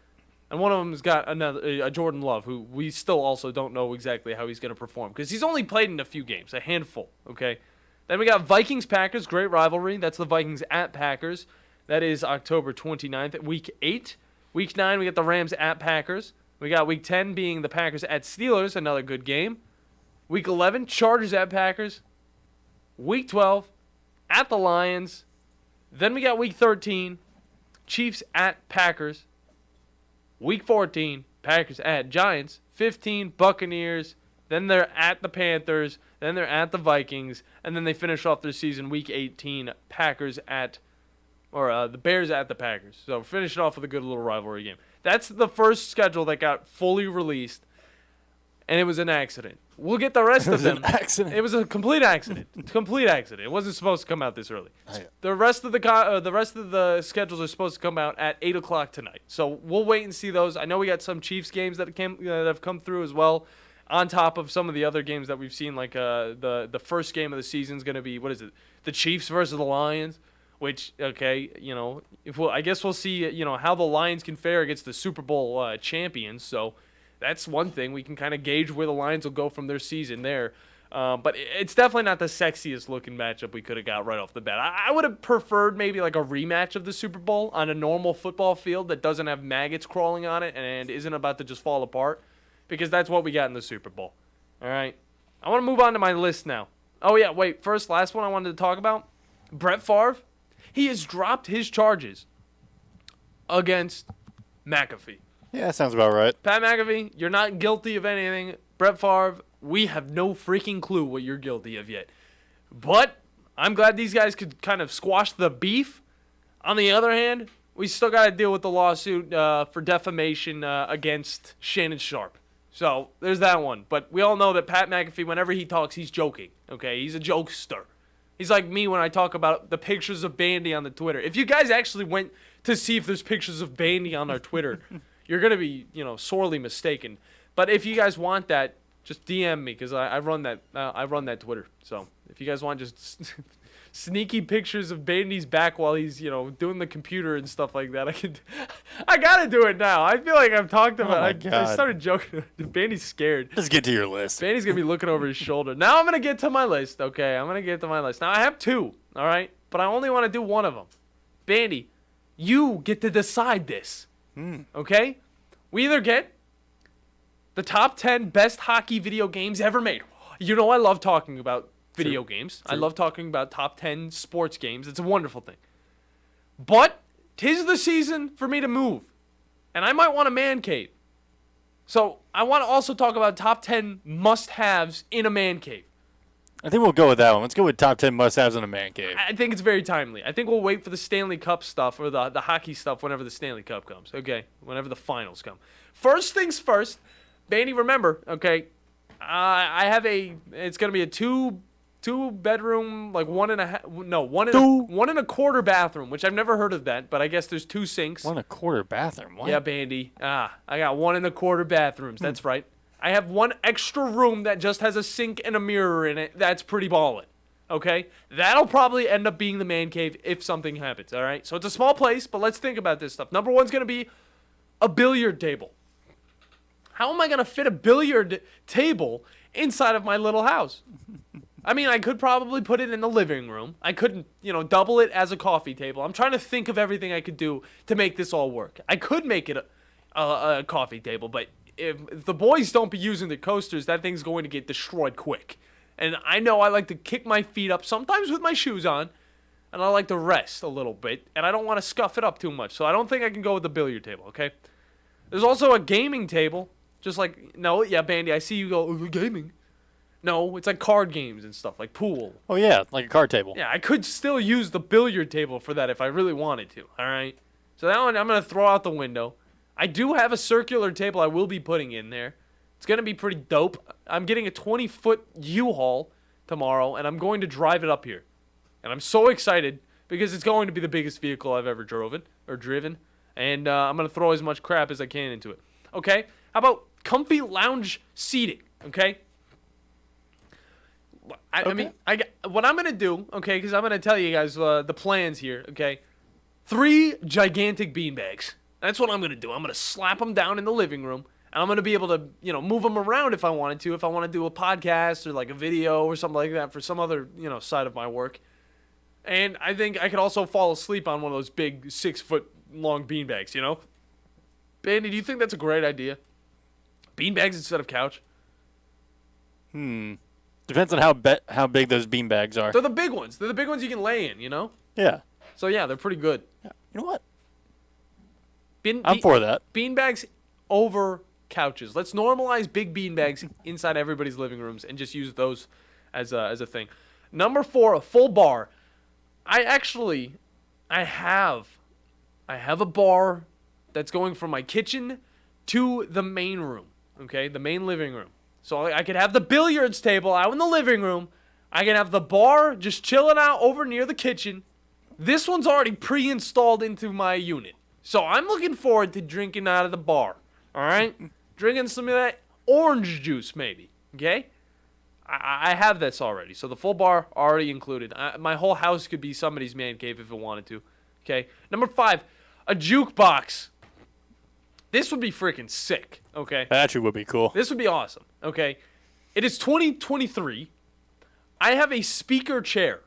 And one of them's got a Jordan Love, who we still also don't know exactly how he's going to perform, because he's only played in a few games, a handful, okay? Then we got Vikings-Packers, great rivalry. That's the Vikings at Packers. That is October 29th. Week 8. Week 9, we got the Rams at Packers. We got Week 10 being the Packers at Steelers, another good game. Week 11, Chargers at Packers. Week 12, at the Lions. Then we got Week 13, Chiefs at Packers. Week 14, Packers at Giants. 15, Buccaneers. Then they're at the Panthers. Then they're at the Vikings. And then they finish off their season, Week 18, the Bears at the Packers. So finish it off with a good little rivalry game. That's the first schedule that got fully released, and it was an accident. We'll get the rest of them. It was a complete accident. It wasn't supposed to come out this early. The rest of the schedules are supposed to come out at 8:00 tonight. So we'll wait and see those. I know we got some Chiefs games that have come through as well, on top of some of the other games that we've seen. Like the first game of the season is going to be, what is it? The Chiefs versus the Lions. Which, okay, I guess we'll see, how the Lions can fare against the Super Bowl champions. So that's one thing. We can kind of gauge where the Lions will go from their season there. But it's definitely not the sexiest looking matchup we could have got right off the bat. I would have preferred maybe like a rematch of the Super Bowl on a normal football field that doesn't have maggots crawling on it and isn't about to just fall apart, because that's what we got in the Super Bowl. All right. I want to move on to my list now. Oh, yeah, wait. Last one I wanted to talk about. Brett Favre. He has dropped his charges against McAfee. Yeah, that sounds about right. Pat McAfee, you're not guilty of anything. Brett Favre, we have no freaking clue what you're guilty of yet. But I'm glad these guys could kind of squash the beef. On the other hand, we still got to deal with the lawsuit for defamation against Shannon Sharp. So there's that one. But we all know that Pat McAfee, whenever he talks, he's joking. Okay, he's a jokester. He's like me when I talk about the pictures of Bandi on the Twitter. If you guys actually went to see if there's pictures of Bandi on our Twitter, you're going to be, sorely mistaken. But if you guys want that, just DM me, because I run that Twitter. So if you guys want just sneaky pictures of Bandi's back while he's, doing the computer and stuff like that, I got to do it now. I feel like I've talked about it. I started joking. Bandi's scared. Let's get to your list. Bandi's going to be looking over his shoulder. Now I'm going to get to my list, okay? I'm going to get to my list. Now I have 2, all right? But I only want to do one of them. Bandi, you get to decide this, okay? We either get the top 10 best hockey video games ever made. You know, I love talking about video games. I love talking about top 10 sports games. It's a wonderful thing. But 'tis the season for me to move. And I might want a man cave. So I want to also talk about top 10 must-haves in a man cave. I think we'll go with that one. Let's go with top 10 must-haves in a man cave. I think it's very timely. I think we'll wait for the Stanley Cup stuff or the hockey stuff whenever the Stanley Cup comes. Okay, whenever the finals come. First things first, Bandy, remember, okay, I have it's going to be a two-bedroom, like one and a quarter bathroom, which I've never heard of that, but I guess there's 2 sinks. 1 1/4 bathroom? What? Yeah, Bandy. I got 1 1/4 bathrooms. That's right. I have 1 extra room that just has a sink and a mirror in it. That's pretty ballin'. Okay? That'll probably end up being the man cave if something happens, all right? So it's a small place, but let's think about this stuff. Number 1's going to be a billiard table. How am I going to fit a billiard table inside of my little house? I mean, I could probably put it in the living room. I couldn't, double it as a coffee table. I'm trying to think of everything I could do to make this all work. I could make it a coffee table, but if the boys don't be using the coasters, that thing's going to get destroyed quick. And I know I like to kick my feet up, sometimes with my shoes on, and I like to rest a little bit, and I don't want to scuff it up too much, so I don't think I can go with the billiard table, okay? There's also a gaming table, Bandy, I see you go, gaming. No, it's like card games and stuff, like pool. Oh, yeah, like a card table. Yeah, I could still use the billiard table for that if I really wanted to, all right? So that one I'm going to throw out the window. I do have a circular table I will be putting in there. It's going to be pretty dope. I'm getting a 20-foot U-Haul tomorrow, and I'm going to drive it up here. And I'm so excited because it's going to be the biggest vehicle I've ever driven. And I'm going to throw as much crap as I can into it. Okay? How about comfy lounge seating? Okay? I mean, what I'm going to do, okay, because I'm going to tell you guys the plans here, okay? 3 gigantic beanbags. That's what I'm going to do. I'm going to slap them down in the living room, and I'm going to be able to, move them around if I wanted to, if I want to do a podcast or like a video or something like that for some other, side of my work. And I think I could also fall asleep on one of those big 6-foot long beanbags, Bandy, do you think that's a great idea? Beanbags instead of couch? Depends on how big those beanbags are. They're the big ones. They're the big ones you can lay in, Yeah. So, yeah, they're pretty good. Yeah. You know what? I'm for that. Beanbags over couches. Let's normalize big beanbags inside everybody's living rooms and just use those as a thing. Number 4, a full bar. I have a bar that's going from my kitchen to the main room, okay, the main living room. So I could have the billiards table out in the living room. I can have the bar just chilling out over near the kitchen. This one's already pre-installed into my unit. So I'm looking forward to drinking out of the bar, all right? Drinking some of that orange juice maybe, okay? I have this already. So the full bar already included. My whole house could be somebody's man cave if it wanted to, okay? Number 5, a jukebox. This would be freaking sick, okay? That actually would be cool. This would be awesome, okay? It is 2023. I have a speaker chair.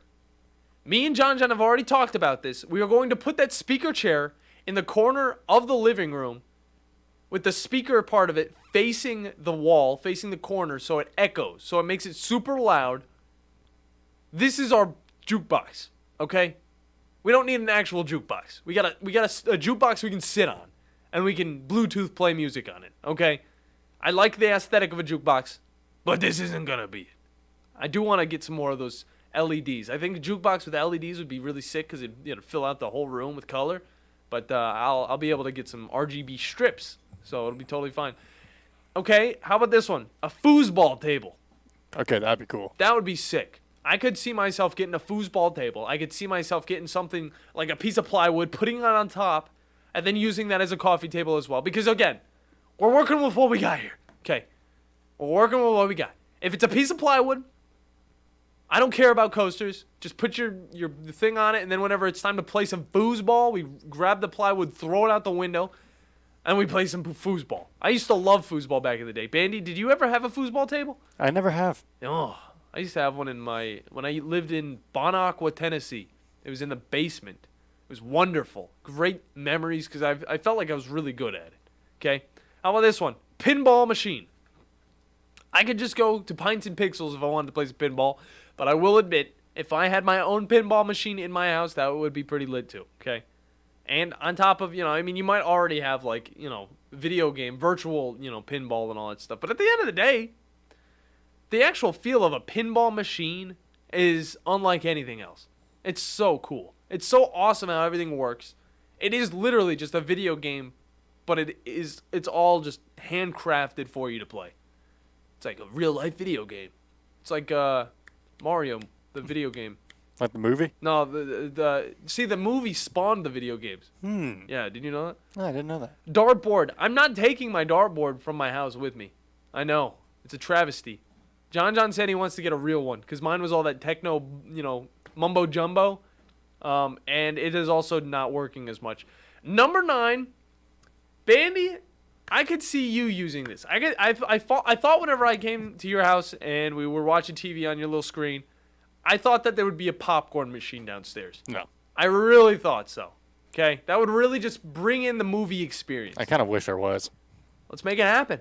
Me and John have already talked about this. We are going to put that speaker chair in the corner of the living room with the speaker part of it facing the wall, facing the corner, so it echoes, so it makes it super loud. This is our jukebox, okay? We don't need an actual jukebox. We got a jukebox we can sit on, and we can Bluetooth play music on it, okay? I like the aesthetic of a jukebox, but this isn't gonna be it. I do want to get some more of those LEDs. I think a jukebox with LEDs would be really sick because it'd fill out the whole room with color. But I'll be able to get some RGB strips, so it'll be totally fine. Okay, how about this one? A foosball table. Okay, that'd be cool. That would be sick. I could see myself getting a foosball table. I could see myself getting something like a piece of plywood, putting it on top, and then using that as a coffee table as well. Because, again, we're working with what we got here. Okay, we're working with what we got. If it's a piece of plywood, I don't care about coasters. Just put your thing on it, and then whenever it's time to play some foosball, we grab the plywood, throw it out the window, and we play some foosball. I used to love foosball back in the day. Bandy, did you ever have a foosball table? I never have. Oh, I used to have one when I lived in Bon Aqua, Tennessee. It was in the basement. It was wonderful. Great memories because I felt like I was really good at it. Okay? How about this one? Pinball machine. I could just go to Pints and Pixels if I wanted to play some pinball, but I will admit, if I had my own pinball machine in my house, that would be pretty lit too, okay? And on top of, you might already have, video game, virtual, pinball and all that stuff. But at the end of the day, the actual feel of a pinball machine is unlike anything else. It's so cool. It's so awesome how everything works. It is literally just a video game, but it's all just handcrafted for you to play. It's like a real-life video game. It's like Mario, the video game. Like the movie? No, the movie spawned the video games. Yeah, did you know that? No, I didn't know that. Dartboard. I'm not taking my dartboard from my house with me. I know. It's a travesty. John said he wants to get a real one because mine was all that techno, mumbo jumbo. And it is also not working as much. Number 9, Bandi. I could see you using this. I thought whenever I came to your house and we were watching TV on your little screen, I thought that there would be a popcorn machine downstairs. No. I really thought so. Okay? That would really just bring in the movie experience. I kind of wish there was. Let's make it happen.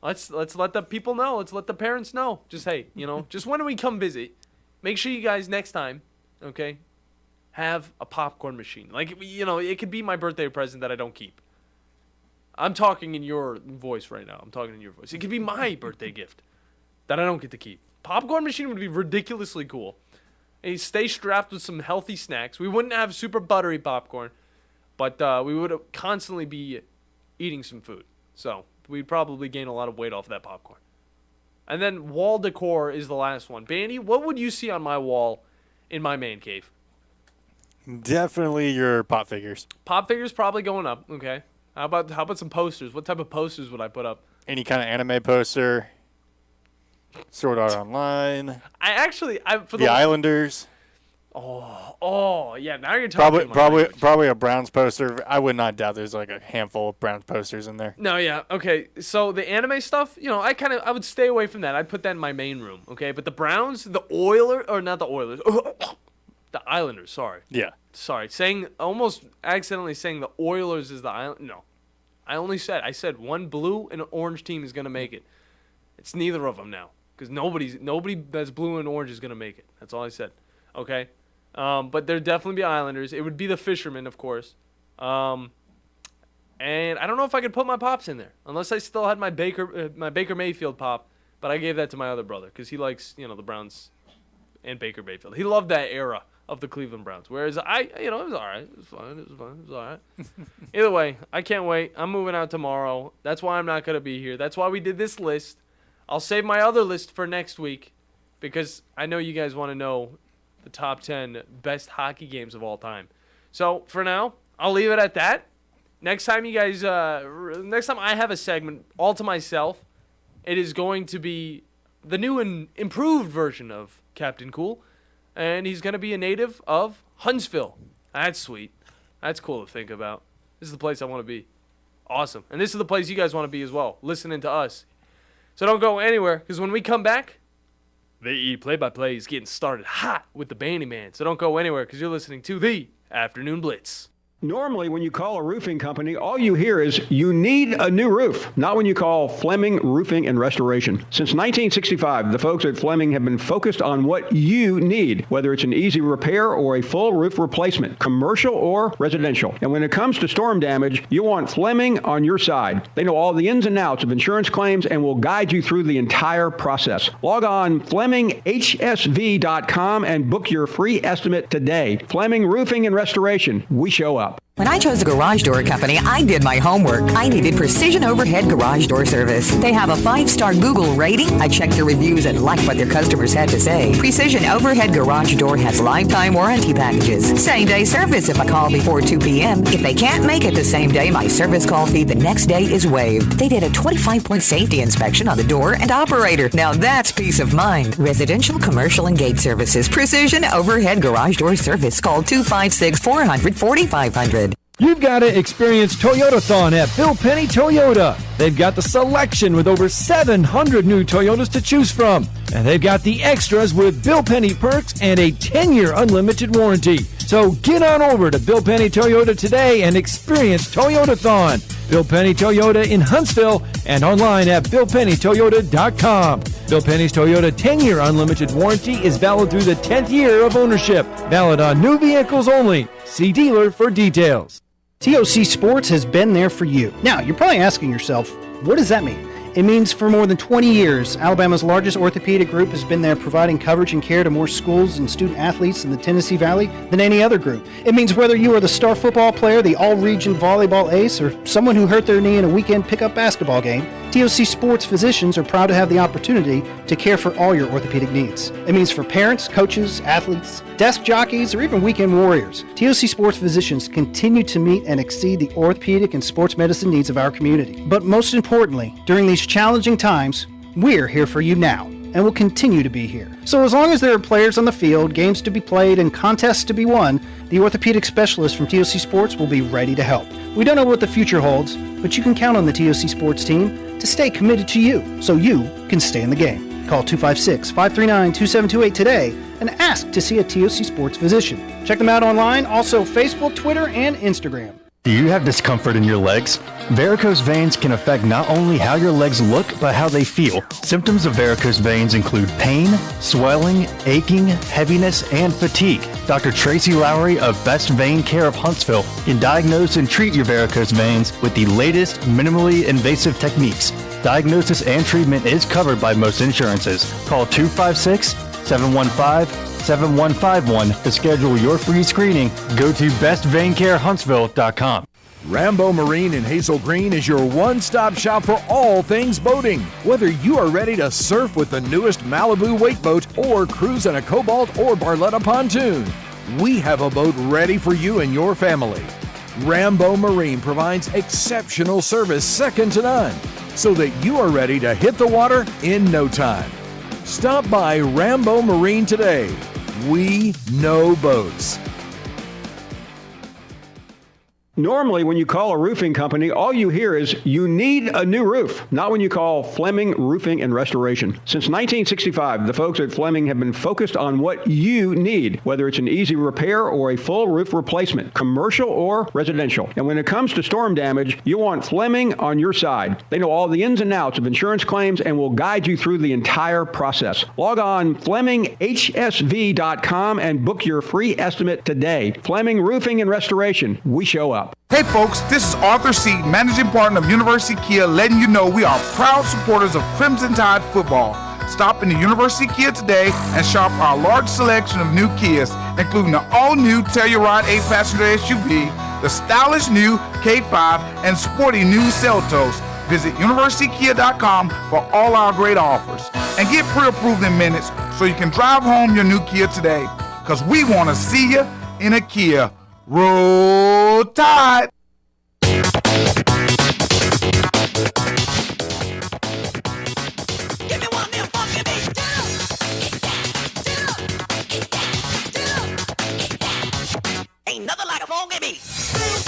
Let's let the people know. Let's let the parents know. Just, hey, just when we come visit, make sure you guys next time, okay, have a popcorn machine. It could be my birthday present that I don't keep. I'm talking in your voice right now. I'm talking in your voice. It could be my birthday gift that I don't get to keep. Popcorn machine would be ridiculously cool. And you stay strapped with some healthy snacks. We wouldn't have super buttery popcorn, but we would constantly be eating some food. So we'd probably gain a lot of weight off of that popcorn. And then wall decor is the last one. Bandi, what would you see on my wall in my man cave? Definitely your pop figures. Pop figures probably going up. Okay. How about some posters? What type of posters would I put up? Any kind of anime poster. Sword Art Online. For the Islanders. Oh, yeah. Now you're talking. Probably a Browns poster. I would not doubt there's like a handful of Browns posters in there. No, yeah, okay. So the anime stuff, I would stay away from that. I'd put that in my main room, okay. But the Browns, the Islanders. Sorry. Yeah. Sorry. Almost accidentally saying the Oilers is the Island. No, I said one blue and orange team is gonna make it. It's neither of them now. Because nobody that's blue and orange is going to make it. That's all I said. Okay? But there'd definitely be Islanders. It would be the Fishermen, of course. And I don't know if I could put my pops in there. Unless I still had my Baker Mayfield pop. But I gave that to my other brother. Because he likes, the Browns and Baker Mayfield. He loved that era of the Cleveland Browns. Whereas it was all right. It was fine. It was all right. Either way, I can't wait. I'm moving out tomorrow. That's why I'm not going to be here. That's why we did this list. I'll save my other list for next week because I know you guys want to know the top 10 best hockey games of all time. So for now, I'll leave it at that. Next time I have a segment all to myself, it is going to be the new and improved version of Captain Cool, and he's going to be a native of Huntsville. That's sweet. That's cool to think about. This is the place I want to be. Awesome. And this is the place you guys want to be as well, listening to us. So don't go anywhere, because when we come back, the play-by-play is getting started hot with the Bandi Man. So don't go anywhere, because you're listening to the Afternoon Blitz. Normally, when you call a roofing company, all you hear is, you need a new roof. Not when you call Fleming Roofing and Restoration. Since 1965, the folks at Fleming have been focused on what you need, whether it's an easy repair or a full roof replacement, commercial or residential. And when it comes to storm damage, you want Fleming on your side. They know all the ins and outs of insurance claims and will guide you through the entire process. Log on FlemingHSV.com and book your free estimate today. Fleming Roofing and Restoration. We show up. When I chose a garage door company, I did my homework. I needed Precision Overhead Garage Door Service. They have a 5-star Google rating. I checked their reviews and liked what their customers had to say. Precision Overhead Garage Door has lifetime warranty packages. Same-day service if I call before 2 p.m. If they can't make it the same day, my service call fee the next day is waived. They did a 25-point safety inspection on the door and operator. Now that's peace of mind. Residential, commercial, and gate services. Precision Overhead Garage Door Service. Call 256-400-4500. You've got to experience Toyotathon at Bill Penny Toyota. They've got the selection with over 700 new Toyotas to choose from. And they've got the extras with Bill Penny perks and a 10-year unlimited warranty. So get on over to Bill Penny Toyota today and experience Toyotathon. Bill Penny Toyota in Huntsville and online at BillPennyToyota.com. Bill Penny's Toyota 10-year unlimited warranty is valid through the 10th year of ownership. Valid on new vehicles only. See dealer for details. TOC Sports has been there for you. Now, you're probably asking yourself, what does that mean? It means for more than 20 years, Alabama's largest orthopedic group has been there providing coverage and care to more schools and student athletes in the Tennessee Valley than any other group. It means whether you are the star football player, the all-region volleyball ace, or someone who hurt their knee in a weekend pickup basketball game, TOC Sports physicians are proud to have the opportunity to care for all your orthopedic needs. It means for parents, coaches, athletes, desk jockeys, or even weekend warriors, TOC Sports physicians continue to meet and exceed the orthopedic and sports medicine needs of our community. But most importantly, during these challenging times, we're here for you now and will continue to be here. So as long as there are players on the field, games to be played, and contests to be won, the orthopedic specialists from TOC Sports will be ready to help. We don't know what the future holds, but you can count on the TOC Sports team to stay committed to you so you can stay in the game. Call 256-539-2728 today and ask to see a TOC Sports physician. Check them out online, also Facebook, Twitter, and Instagram. Do you have discomfort in your legs? Varicose veins can affect not only how your legs look, but how they feel. Symptoms of varicose veins include pain, swelling, aching, heaviness, and fatigue. Dr. Tracy Lowry of Best Vein Care of Huntsville can diagnose and treat your varicose veins with the latest minimally invasive techniques. Diagnosis and treatment is covered by most insurances. Call 256-715-7151 to schedule your free screening. Go to bestveincarehuntsville.com. Rambo Marine in Hazel Green is your one-stop shop for all things boating. Whether you are ready to surf with the newest Malibu wake boat or cruise in a Cobalt or Barletta pontoon, we have a boat ready for you and your family. Rambo Marine provides exceptional service second to none, so that you are ready to hit the water in no time. Stop by Rambo Marine today. We know boats. Normally, when you call a roofing company, all you hear is, you need a new roof. Not when you call Fleming Roofing and Restoration. Since 1965, the folks at Fleming have been focused on what you need, whether it's an easy repair or a full roof replacement, commercial or residential. And when it comes to storm damage, you want Fleming on your side. They know all the ins and outs of insurance claims and will guide you through the entire process. Log on FlemingHSV.com and book your free estimate today. Fleming Roofing and Restoration. We show up. Hey folks, this is Arthur Seed, managing partner of University Kia, letting you know we are proud supporters of Crimson Tide football. Stop into University Kia today and shop our large selection of new Kias, including the all-new Telluride 8-passenger SUV, the stylish new K5, and sporty new Seltos. Visit universitykia.com for all our great offers. And get pre-approved in minutes so you can drive home your new Kia today, because we want to see you in a Kia. Roll Tide! Ain't nothing like a funky beat.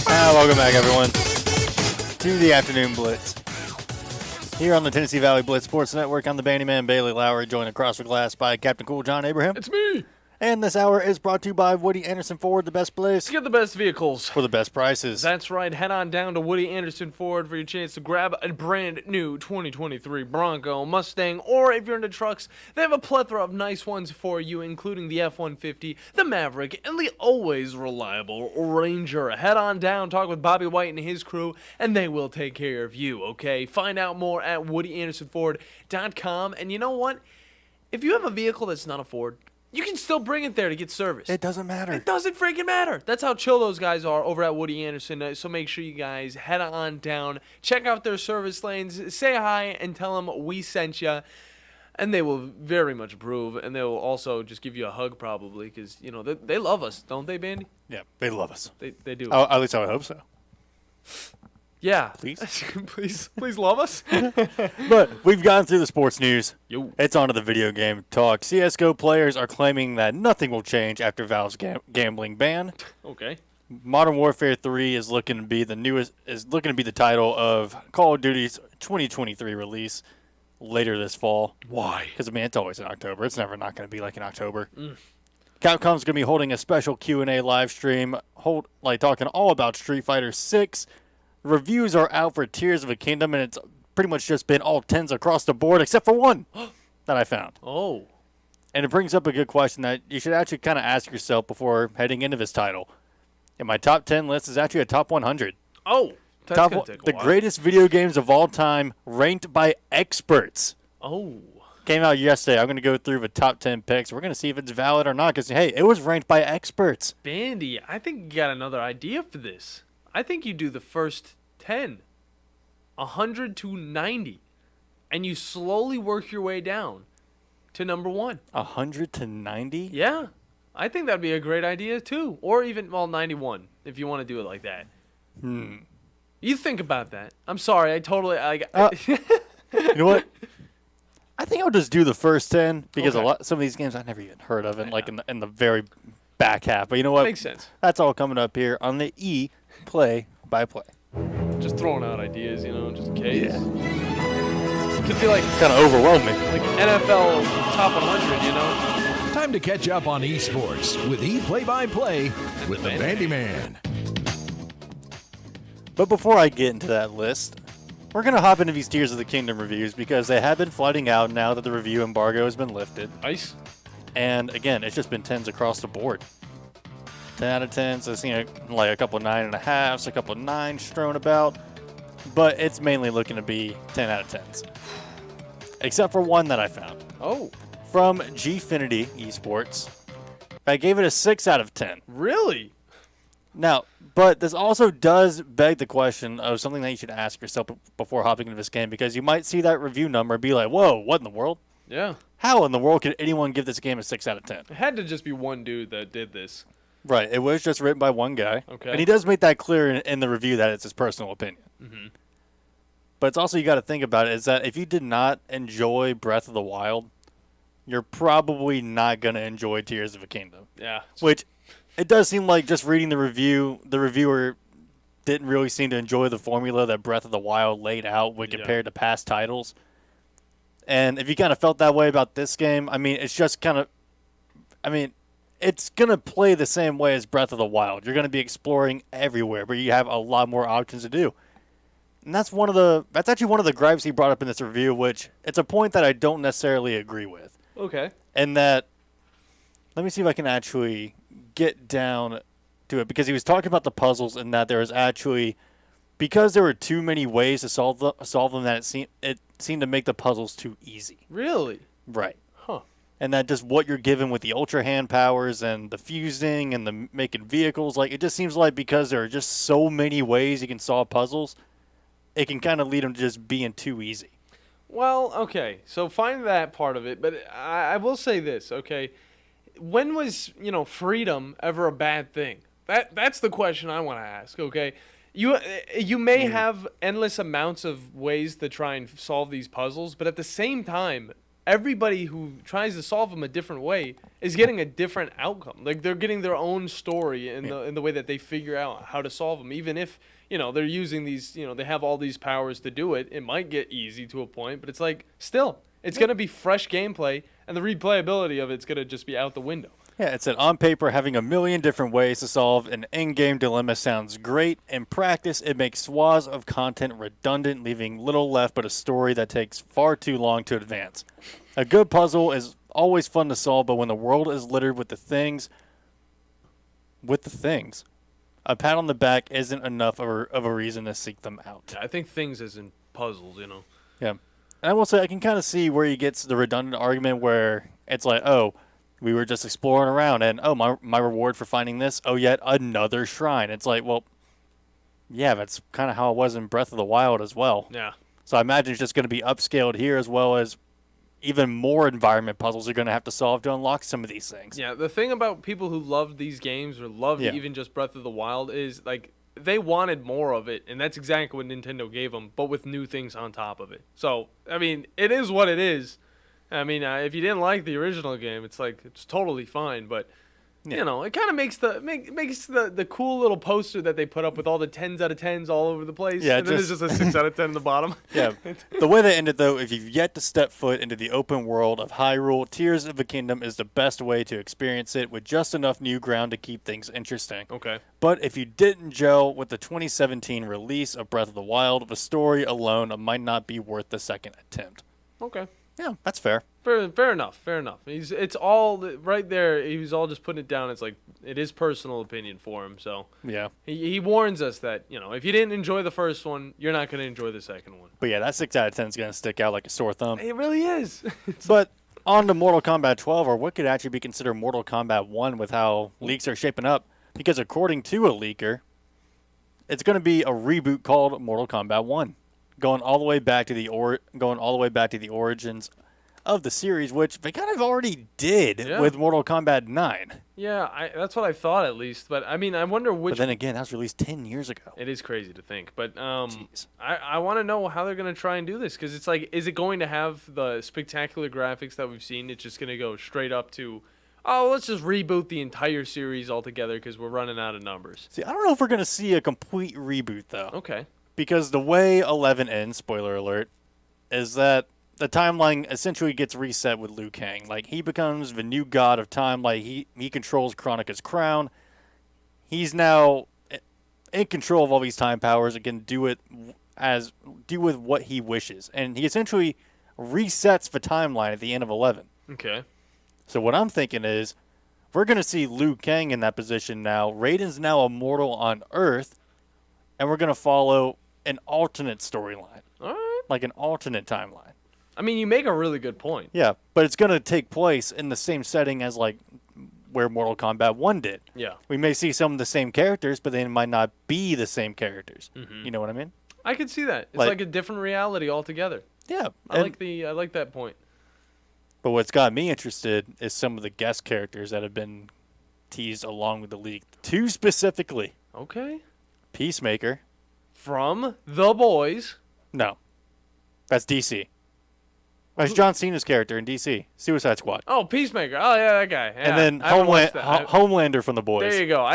Welcome back, everyone, to the Afternoon Blitz. Here on the Tennessee Valley Blitz Sports Network, I'm the Bandi Man, Bailey Lowry, joined across the glass by Captain Cool John Abraham. It's me. And this hour is brought to you by Woody Anderson Ford, the best place to get the best vehicles for the best prices. That's right. Head on down to Woody Anderson Ford for your chance to grab a brand new 2023 Bronco, Mustang, or if you're into trucks, they have a plethora of nice ones for you, including the F-150, the Maverick, and the always reliable Ranger. Head on down, talk with Bobby White and his crew, and they will take care of you, okay? Find out more at WoodyAndersonFord.com. And you know what? If you have a vehicle that's not a Ford, you can still bring it there to get service. It doesn't matter. It doesn't freaking matter. That's how chill those guys are over at Woody Anderson. So make sure you guys head on down, check out their service lanes, say hi, and tell them we sent you. And they will very much approve, and they will also just give you a hug probably because, you know, they love us, don't they, Bandi? Yeah, they love us. They do. Oh, at least I would hope so. Yeah. Please? please love us. But we've gotten through the sports news. Yo. It's on to the video game talk. CSGO players are claiming that nothing will change after Valve's gambling ban. Okay. Modern Warfare 3 is looking to be the title of Call of Duty's 2023 release later this fall. Why? Because, I mean, it's always in October. It's never not going to be like in October. Capcom's going to be holding a special Q&A live stream talking all about Street Fighter 6, reviews are out for Tears of a Kingdom, and it's pretty much just been all 10s across the board, except for one that I found. Oh. And it brings up a good question that you should actually kind of ask yourself before heading into this title. And my top 10 list is actually a top 100. Oh, that's going to take a the while. greatest video games of all time, ranked by experts. Oh. Came out yesterday. I'm going to go through the top 10 picks. We're going to see if it's valid or not, because, hey, it was ranked by experts. Bandi, I think you got another idea for this. I think you do the first 10, 100 to 90, and you slowly work your way down to number 1. 100 to 90? Yeah. I think that'd be a great idea, too. Or even, 91, if you want to do it like that. You think about that. I'm sorry. I totally... You know what? I think I'll just do the first 10, because Okay. some of these games I never even heard of, and like in the very back half. But you know what? Makes sense. That's all coming up here on the Play by Play. Just throwing out ideas, just in case. Could be like... Kind of overwhelming. Like NFL top 100, Time to catch up on esports with Play-by-Play with the Bandi Man. But before I get into that list, we're going to hop into these Tears of the Kingdom reviews because they have been flooding out now that the review embargo has been lifted. Nice. And again, it's just been 10s across the board. 10 out of 10s. So I've seen like a couple 9.5s, a couple 9s strewn about. But it's mainly looking to be 10 out of 10s. Except for one that I found. Oh. From Gfinity Esports. I gave it a 6 out of 10. Really? Now, but this also does beg the question of something that you should ask yourself before hopping into this game, because you might see that review number and be like, whoa, what in the world? Yeah. How in the world could anyone give this game a 6 out of 10? It had to just be one dude that did this. Right. It was just written by one guy. Okay. And he does make that clear in the review that it's his personal opinion. Mm-hmm. But it's also, you got to think about it, is that if you did not enjoy Breath of the Wild, you're probably not going to enjoy Tears of a Kingdom. Yeah. Which, it does seem like just reading the review, the reviewer didn't really seem to enjoy the formula that Breath of the Wild laid out when compared to past titles. And if you kind of felt that way about this game, I mean, it's just kind of, it's going to play the same way as Breath of the Wild. You're going to be exploring everywhere, but you have a lot more options to do. And that's actually one of the gripes he brought up in this review, which it's a point that I don't necessarily agree with. Okay. And that, let me see if I can actually get down to it, because he was talking about the puzzles and that there was actually, because there were too many ways to solve them, that it seemed to make the puzzles too easy. Really? Right. Huh. And that just what you're given with the ultra hand powers and the fusing and the making vehicles, like it just seems like because there are just so many ways you can solve puzzles, it can kind of lead them to just being too easy. Well, okay, so find that part of it, but I will say this, okay? When was, freedom ever a bad thing? That's the question I want to ask, okay? You may have endless amounts of ways to try and solve these puzzles, but at the same time, everybody who tries to solve them a different way is getting a different outcome. Like, they're getting their own story in the way that they figure out how to solve them, even if they're using these, they have all these powers to do it. It might get easy to a point, but it's like, still, it's going to be fresh gameplay, and the replayability of it's going to just be out the window. Yeah, it said, on paper, having a million different ways to solve an in-game dilemma sounds great. In practice, it makes swaths of content redundant, leaving little left but a story that takes far too long to advance. A good puzzle is always fun to solve, but when the world is littered with the things, a pat on the back isn't enough of a reason to seek them out. I think things as in puzzles, Yeah. And I will say, I can kind of see where he gets the redundant argument where it's like, oh, we were just exploring around, and oh, my reward for finding this, oh, yet another shrine. It's like, well, yeah, that's kind of how it was in Breath of the Wild as well. Yeah. So I imagine it's just going to be upscaled here, as well as even more environment puzzles you're going to have to solve to unlock some of these things. Yeah, the thing about people who love these games or love even just Breath of the Wild is, like, they wanted more of it, and that's exactly what Nintendo gave them, but with new things on top of it. So, I mean, it is what it is. I mean, if you didn't like the original game, it's like, it's totally fine, but You know, it kind of makes the cool little poster that they put up with all the 10s out of 10s all over the place. Yeah, and then there's just a 6 out of 10 in the bottom. Yeah. The way they ended, though, if you've yet to step foot into the open world of Hyrule, Tears of the Kingdom is the best way to experience it with just enough new ground to keep things interesting. Okay. But if you didn't gel with the 2017 release of Breath of the Wild, the story alone might not be worth the second attempt. Okay. Yeah, that's fair. Fair enough. It's all right there. He was all just putting it down. It's like it is personal opinion for him. So yeah, he warns us that if you didn't enjoy the first one, you're not going to enjoy the second one. But yeah, that 6 out of 10 is going to stick out like a sore thumb. It really is. But on to Mortal Kombat 12, or what could actually be considered Mortal Kombat 1 with how leaks are shaping up, because according to a leaker, it's going to be a reboot called Mortal Kombat 1, going all the way back to the origins of the series, which they kind of already did with Mortal Kombat 9. Yeah, that's what I thought at least. But I mean, I wonder which. But then again, that was released 10 years ago. It is crazy to think. But I want to know how they're going to try and do this, because it's like, is it going to have the spectacular graphics that we've seen? It's just going to go straight up to, oh, let's just reboot the entire series altogether because we're running out of numbers. See, I don't know if we're going to see a complete reboot, though. Okay. Because the way 11 ends, spoiler alert, is that the timeline essentially gets reset with Liu Kang. Like, he becomes the new god of time. Like, he controls Kronika's crown. He's now in control of all these time powers and can do with what he wishes. And he essentially resets the timeline at the end of 11. Okay. So what I'm thinking is, we're going to see Liu Kang in that position now. Raiden's now immortal on Earth, and we're going to follow an alternate storyline. All right. Like an alternate timeline. I mean, you make a really good point. Yeah, but it's going to take place in the same setting as, like, where Mortal Kombat 1 did. Yeah. We may see some of the same characters, but they might not be the same characters. Mhm. You know what I mean? I could see that. It's like a different reality altogether. Yeah. I like that point. But what's got me interested is some of the guest characters that have been teased along with the leak. 2 specifically. Okay. Peacemaker. From The Boys. No. That's DC. That's John Cena's character in DC, Suicide Squad. Oh, Peacemaker. Oh, yeah, that guy. Yeah, And then I haven't watched that. Homelander from The Boys. There you go.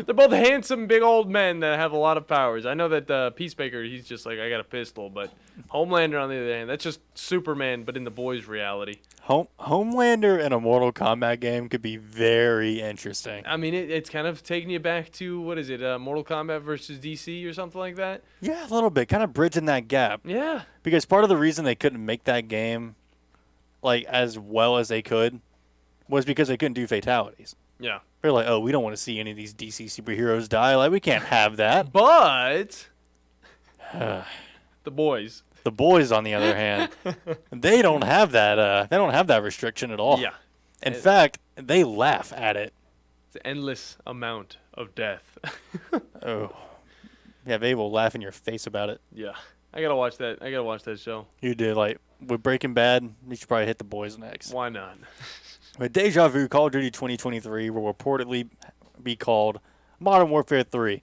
They're both handsome, big old men that have a lot of powers. I know that Peacemaker, he's just like, I got a pistol. But Homelander, on the other hand, that's just Superman, but in The Boys reality. Homelander in a Mortal Kombat game could be very interesting. I mean, it's kind of taking you back to, what is it, Mortal Kombat versus DC or something like that? Yeah, a little bit. Kind of bridging that gap. Yeah. Because part of the reason they couldn't make that game like as well as they could was because they couldn't do fatalities. Yeah. They're like, oh, we don't want to see any of these DC superheroes die. Like, we can't have that. But The Boys. The Boys, on the other hand, they don't have that. They don't have that restriction at all. Yeah. In fact, they laugh at it. It's an endless amount of death. Oh. Yeah, they will laugh in your face about it. Yeah. I gotta watch that. I gotta watch that show. You did. Like, with Breaking Bad, you should probably hit The Boys next. Why not? With Deja Vu, Call of Duty 2023 will reportedly be called Modern Warfare 3.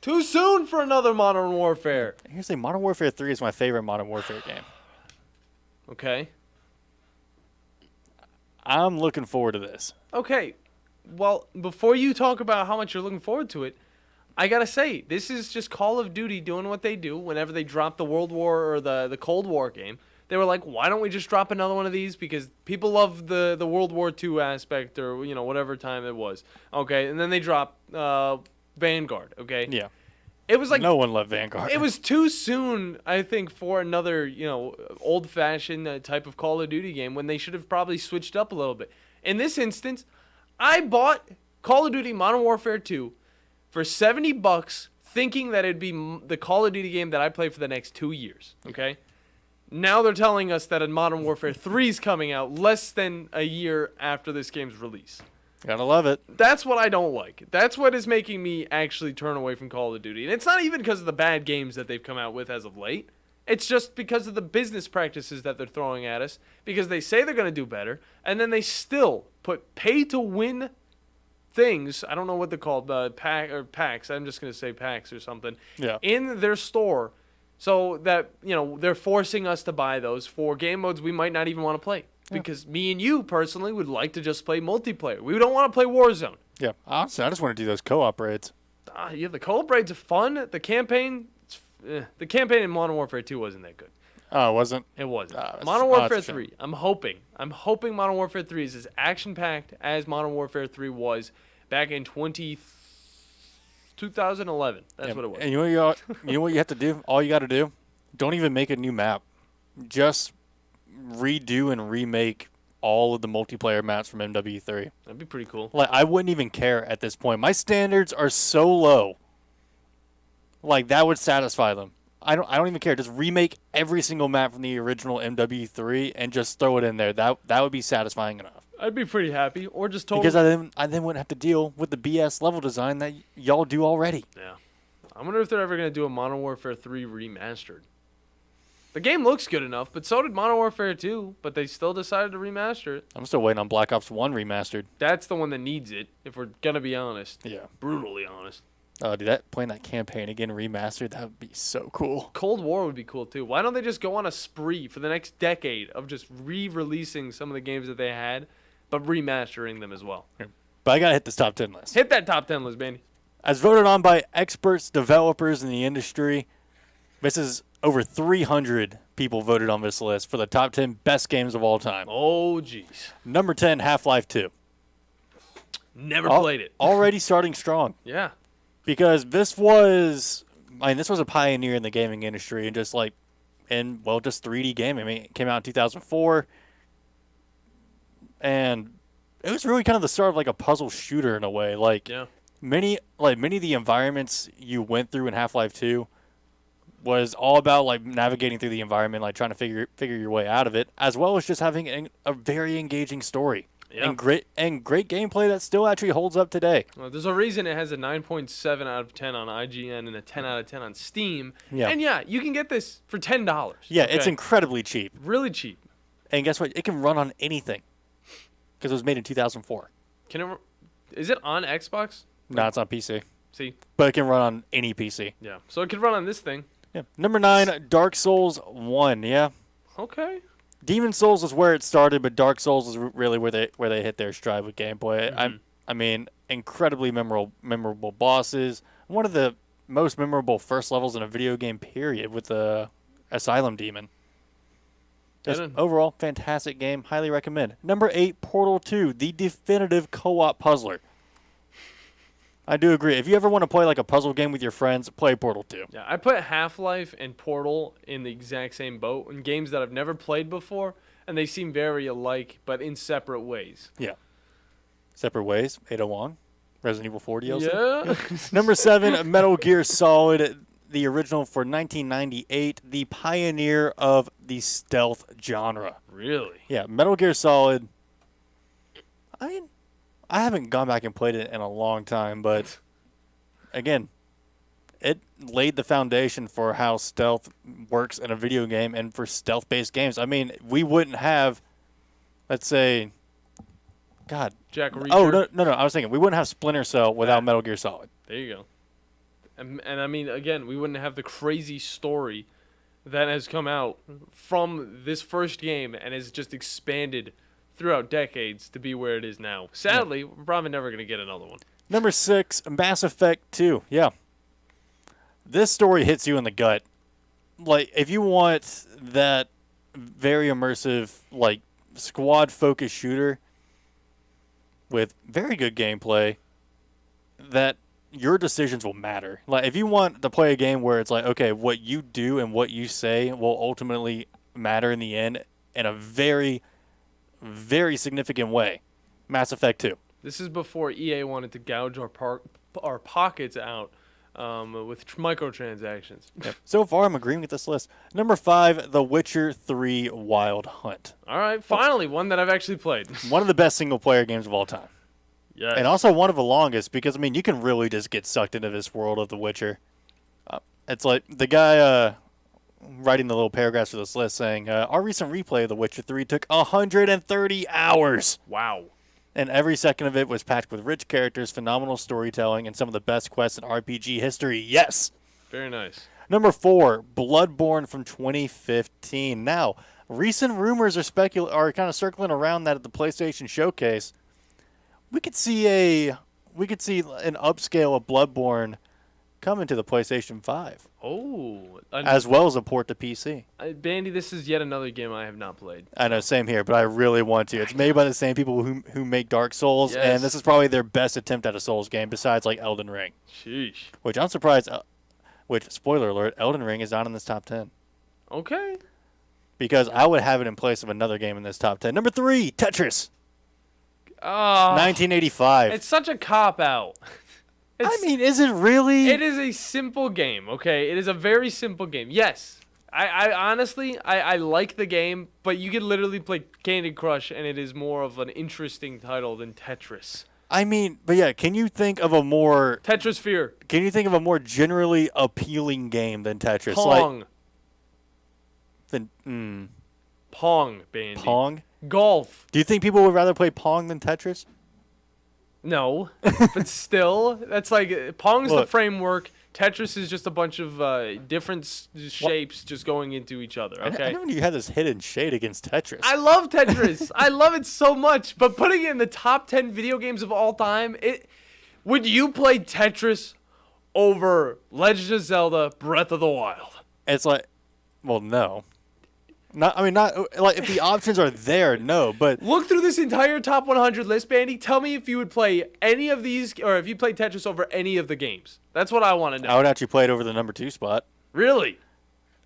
Too soon for another Modern Warfare. Here's the Modern Warfare 3 is my favorite Modern Warfare game. Okay. I'm looking forward to this. Okay. Well, before you talk about how much you're looking forward to it, I gotta say, this is just Call of Duty doing what they do whenever they drop the World War or the Cold War game. They were like, why don't we just drop another one of these? Because people love the World War II aspect, or, whatever time it was. Okay, and then they drop Vanguard, okay? Yeah. It was like... No one loved Vanguard. It was too soon, I think, for another, old-fashioned type of Call of Duty game when they should have probably switched up a little bit. In this instance, I bought Call of Duty Modern Warfare 2 for $70, thinking that it'd be the Call of Duty game that I play for the next 2 years, okay? Now they're telling us that a Modern Warfare 3 is coming out less than a year after this game's release. Gotta love it. That's what I don't like. That's what is making me actually turn away from Call of Duty. And it's not even because of the bad games that they've come out with as of late. It's just because of the business practices that they're throwing at us, because they say they're going to do better, and then they still put pay-to-win things, I don't know what they're called, packs, I'm just going to say packs or something, in their store, so that, they're forcing us to buy those for game modes we might not even want to play. Because me and you personally would like to just play multiplayer. We don't want to play Warzone. Yeah, honestly, I just want to do those co-op raids. Yeah, the co-op raids are fun. The campaign in Modern Warfare 2 wasn't that good. Oh, it wasn't? It wasn't. Modern Warfare 3, I'm hoping Modern Warfare 3 is as action-packed as Modern Warfare 3 was back in 2011. That's what it was. And you know what you have to do? All you got to do? Don't even make a new map. Just redo and remake all of the multiplayer maps from MW3. That'd be pretty cool. Like, I wouldn't even care at this point. My standards are so low. Like, that would satisfy them. I don't even care. Just remake every single map from the original MW3 and just throw it in there. That would be satisfying enough. I'd be pretty happy. Or just totally... Because I then wouldn't have to deal with the BS level design that y'all do already. Yeah. I wonder if they're ever going to do a Modern Warfare 3 remastered. The game looks good enough, but so did Modern Warfare 2, but they still decided to remaster it. I'm still waiting on Black Ops 1 remastered. That's the one that needs it, if we're going to be honest. Yeah. Brutally honest. Oh, dude, playing that campaign again remastered, that would be so cool. Cold War would be cool, too. Why don't they just go on a spree for the next decade of just re-releasing some of the games that they had, but remastering them as well? But I got to hit this top 10 list. Hit that top 10 list, Bandy. As voted on by experts, developers in the industry, this is over 300 people voted on this list for the top 10 best games of all time. Oh, jeez. Number 10, Half-Life 2. Never played it. Already starting strong. Yeah. Because this was a pioneer in the gaming industry and just just 3D gaming. I mean, it came out in 2004. And it was really kind of the start of like a puzzle shooter in a way. Many of the environments you went through in Half-Life 2 was all about like navigating through the environment, like trying to figure your way out of it, as well as just having a very engaging story. Yeah. And great gameplay that still actually holds up today. Well, there's a reason it has a 9.7 out of 10 on IGN and a 10 out of 10 on Steam. Yeah. And yeah, you can get this for $10. Yeah, okay? It's incredibly cheap. Really cheap. And guess what? It can run on anything because it was made in 2004. Is it on Xbox? No, it's on PC. See? But it can run on any PC. Yeah. So it can run on this thing. Yeah. Number 9, Dark Souls 1. Yeah. Okay. Demon Souls is where it started, but Dark Souls is really where they hit their stride with gameplay. Mm-hmm. I mean, incredibly memorable bosses. One of the most memorable first levels in a video game period with the Asylum Demon. Just overall, fantastic game. Highly recommend. Number 8, Portal 2, the definitive co-op puzzler. I do agree. If you ever want to play like a puzzle game with your friends, play Portal 2. Yeah, I put Half-Life and Portal in the exact same boat in games that I've never played before, and they seem very alike, but in separate ways. Yeah. Separate ways. 801. Resident Evil 4 DLC. Yeah. Number 7, Metal Gear Solid, the original for 1998, the pioneer of the stealth genre. Really? Yeah, Metal Gear Solid. I mean, I haven't gone back and played it in a long time, but again, it laid the foundation for how stealth works in a video game and for stealth-based games. I mean, we wouldn't have, let's say, God. Jack Reacher. Oh, no. I was thinking, we wouldn't have Splinter Cell without Metal Gear Solid. There you go. And I mean, again, we wouldn't have the crazy story that has come out from this first game and has just expanded throughout decades to be where it is now. Sadly, we're probably never going to get another one. Number 6, Mass Effect 2. Yeah. This story hits you in the gut. Like, if you want that very immersive, like, squad-focused shooter with very good gameplay, that your decisions will matter. Like, if you want to play a game where it's like, okay, what you do and what you say will ultimately matter in the end in a very, very significant way, Mass Effect 2. This is before EA wanted to gouge our pockets out with microtransactions. Yep. So far, I'm agreeing with this list. Number 5, The Witcher 3 Wild Hunt. All right, finally, one that I've actually played. One of the best single-player games of all time. Yes. And also one of the longest, because, I mean, you can really just get sucked into this world of The Witcher. It's like the guy writing the little paragraphs for this list saying, our recent replay of The Witcher 3 took 130 hours. Wow. And every second of it was packed with rich characters, phenomenal storytelling, and some of the best quests in RPG history. Yes. Very nice. Number 4, Bloodborne from 2015. Now, recent rumors are kind of circling around that at the PlayStation Showcase. We could see an upscale of Bloodborne coming to the PlayStation 5. Oh. As well as a port to PC. Bandy, this is yet another game I have not played. I know, same here, but I really want to. It's made by the same people who make Dark Souls, Yes. and this is probably their best attempt at a Souls game besides like Elden Ring. Sheesh. Which I'm surprised, spoiler alert, Elden Ring is not in this top 10. Okay. Because I would have it in place of another game in this top 10. Number 3, Tetris. 1985. It's such a cop-out. Is it really? It is a simple game, okay? It is a very simple game. Yes. I honestly like the game, but you could literally play Candy Crush, and it is more of an interesting title than Tetris. But yeah, can you think of a more... Tetrisphere. Can you think of a more generally appealing game than Tetris? Pong. Pong, Bandy. Pong? Golf. Do you think people would rather play Pong than Tetris? No, but still, that's like Pong's the Look. framework. Tetris is just a bunch of different shapes just going into each other. Okay. I never knew you had this hidden shade against Tetris. I love Tetris. I love it so much. But putting it in the top 10 video games of all time, would you play Tetris over Legend of Zelda: Breath of the Wild? It's like, well, no. Not like if the options are there, no. But look through this entire top 100 list, Bandy. Tell me if you would play any of these, or if you play Tetris over any of the games. That's what I want to know. I would actually play it over the number 2 spot. Really?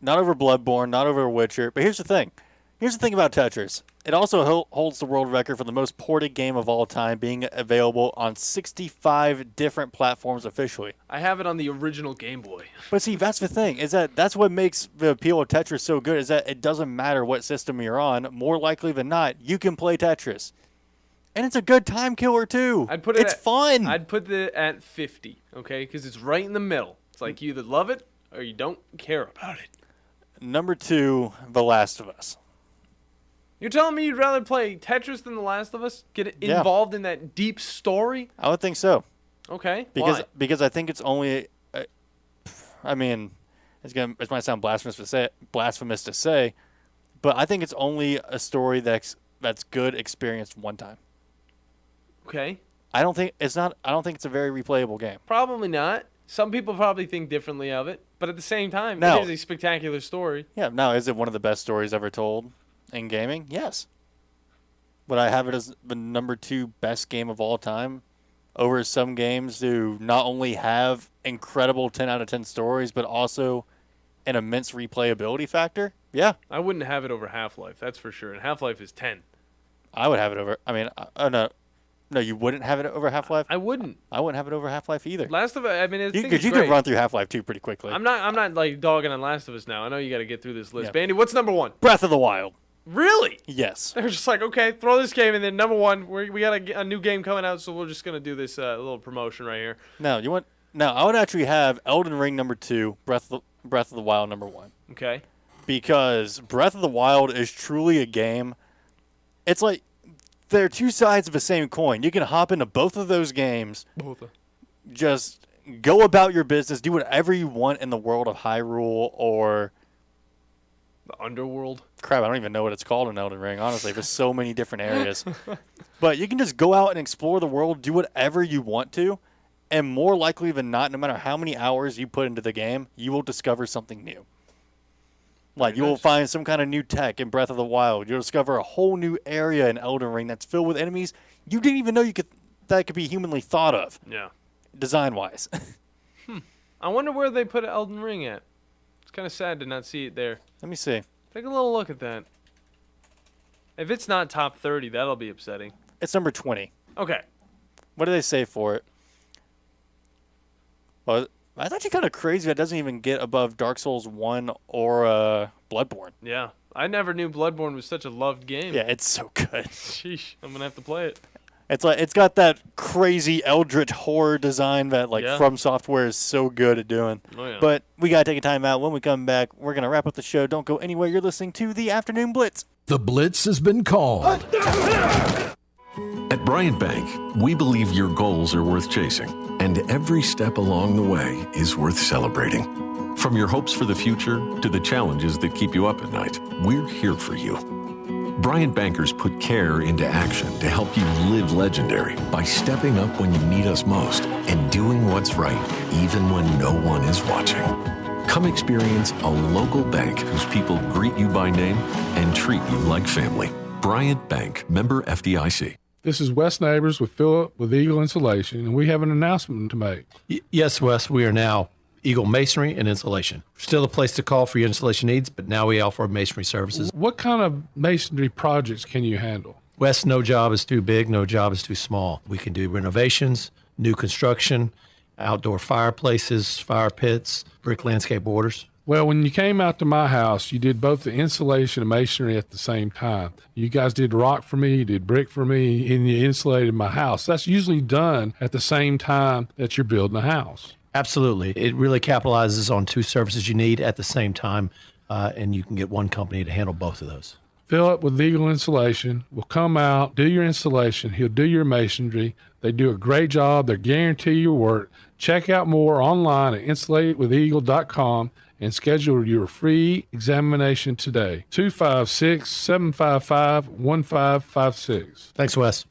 Not over Bloodborne, not over Witcher. But here's the thing. Here's the thing about Tetris. It also holds the world record for the most ported game of all time, being available on 65 different platforms officially. I have it on the original Game Boy. But see, that's the thing, is that's what makes the appeal of Tetris so good, is that it doesn't matter what system you're on. More likely than not, you can play Tetris. And it's a good time killer, too. It's fun. I'd put it at 50, okay? Because it's right in the middle. It's like you either love it or you don't care about it. Number 2, The Last of Us. You're telling me you'd rather play Tetris than The Last of Us? Get involved in that deep story? I would think so. Okay. Because Why? because I think it's only, it might sound blasphemous to say, but I think it's only a story that's good experienced one time. Okay. I don't think it's a very replayable game. Probably not. Some people probably think differently of it, but at the same time, No. it is a spectacular story. Yeah. Now, is it one of the best stories ever told in gaming? Yes. Would I have it as the number 2 best game of all time over some games who not only have incredible 10 out of 10 stories, but also an immense replayability factor? Yeah. I wouldn't have it over Half-Life, that's for sure. And Half-Life is 10. I would have it over. No, you wouldn't have it over Half-Life? I wouldn't. I wouldn't have it over Half-Life either. Last of Us, Because you could run through Half-Life 2 pretty quickly. I'm not like dogging on Last of Us now. I know you got to get through this list. Yeah. Bandy, what's number 1? Breath of the Wild. Really? Yes. They're just like, okay, throw this game, and then number 1, we got a new game coming out, so we're just gonna do this little promotion right here. No, I would actually have Elden Ring number 2, Breath of the Wild number 1. Okay. Because Breath of the Wild is truly a game. It's like they're two sides of the same coin. You can hop into both of those games. Just go about your business, do whatever you want in the world of Hyrule or the Underworld. Crap, I don't even know what it's called in Elden Ring, honestly. There's so many different areas. But you can just go out and explore the world, do whatever you want to, and more likely than not, no matter how many hours you put into the game, you will discover something new. Like, you will find some kind of new tech in Breath of the Wild. You'll discover a whole new area in Elden Ring that's filled with enemies you didn't even know that could be humanly thought of. Yeah. Design-wise. I wonder where they put Elden Ring at. It's kind of sad to not see it there. Let me see. Take a little look at that. If it's not top 30, that'll be upsetting. It's number 20. Okay. What do they say for it? Well, that's actually kind of crazy that it doesn't even get above Dark Souls 1 or Bloodborne. Yeah. I never knew Bloodborne was such a loved game. Yeah, it's so good. Sheesh. I'm going to have to play it. It's like it's got that crazy eldritch horror design that From Software is so good at doing. Oh, yeah. But we got to take a time out. When we come back, we're going to wrap up the show. Don't go anywhere. You're listening to the Afternoon Blitz. The Blitz has been called. At Bryant Bank, we believe your goals are worth chasing, and every step along the way is worth celebrating. From your hopes for the future to the challenges that keep you up at night, we're here for you. Bryant Bankers put care into action to help you live legendary by stepping up when you need us most and doing what's right, even when no one is watching. Come experience a local bank whose people greet you by name and treat you like family. Bryant Bank, member FDIC. This is Wes Neighbors with Philip with Eagle Insulation, and we have an announcement to make. Yes, Wes, we are now Eagle Masonry and Insulation. Still a place to call for your installation needs, but now we offer masonry services. What kind of masonry projects can you handle? Wes, no job is too big, no job is too small. We can do renovations, new construction, outdoor fireplaces, fire pits, brick landscape borders. Well, when you came out to my house, you did both the insulation and masonry at the same time. You guys did rock for me, you did brick for me, and you insulated my house. That's usually done at the same time that you're building a house. Absolutely. It really capitalizes on two services you need at the same time, and you can get one company to handle both of those. Philip with Eagle Insulation will come out, do your installation. He'll do your masonry. They do a great job. They guarantee your work. Check out more online at insulatedwitheagle.com and schedule your free examination today. 256-755-1556. Thanks, Wes.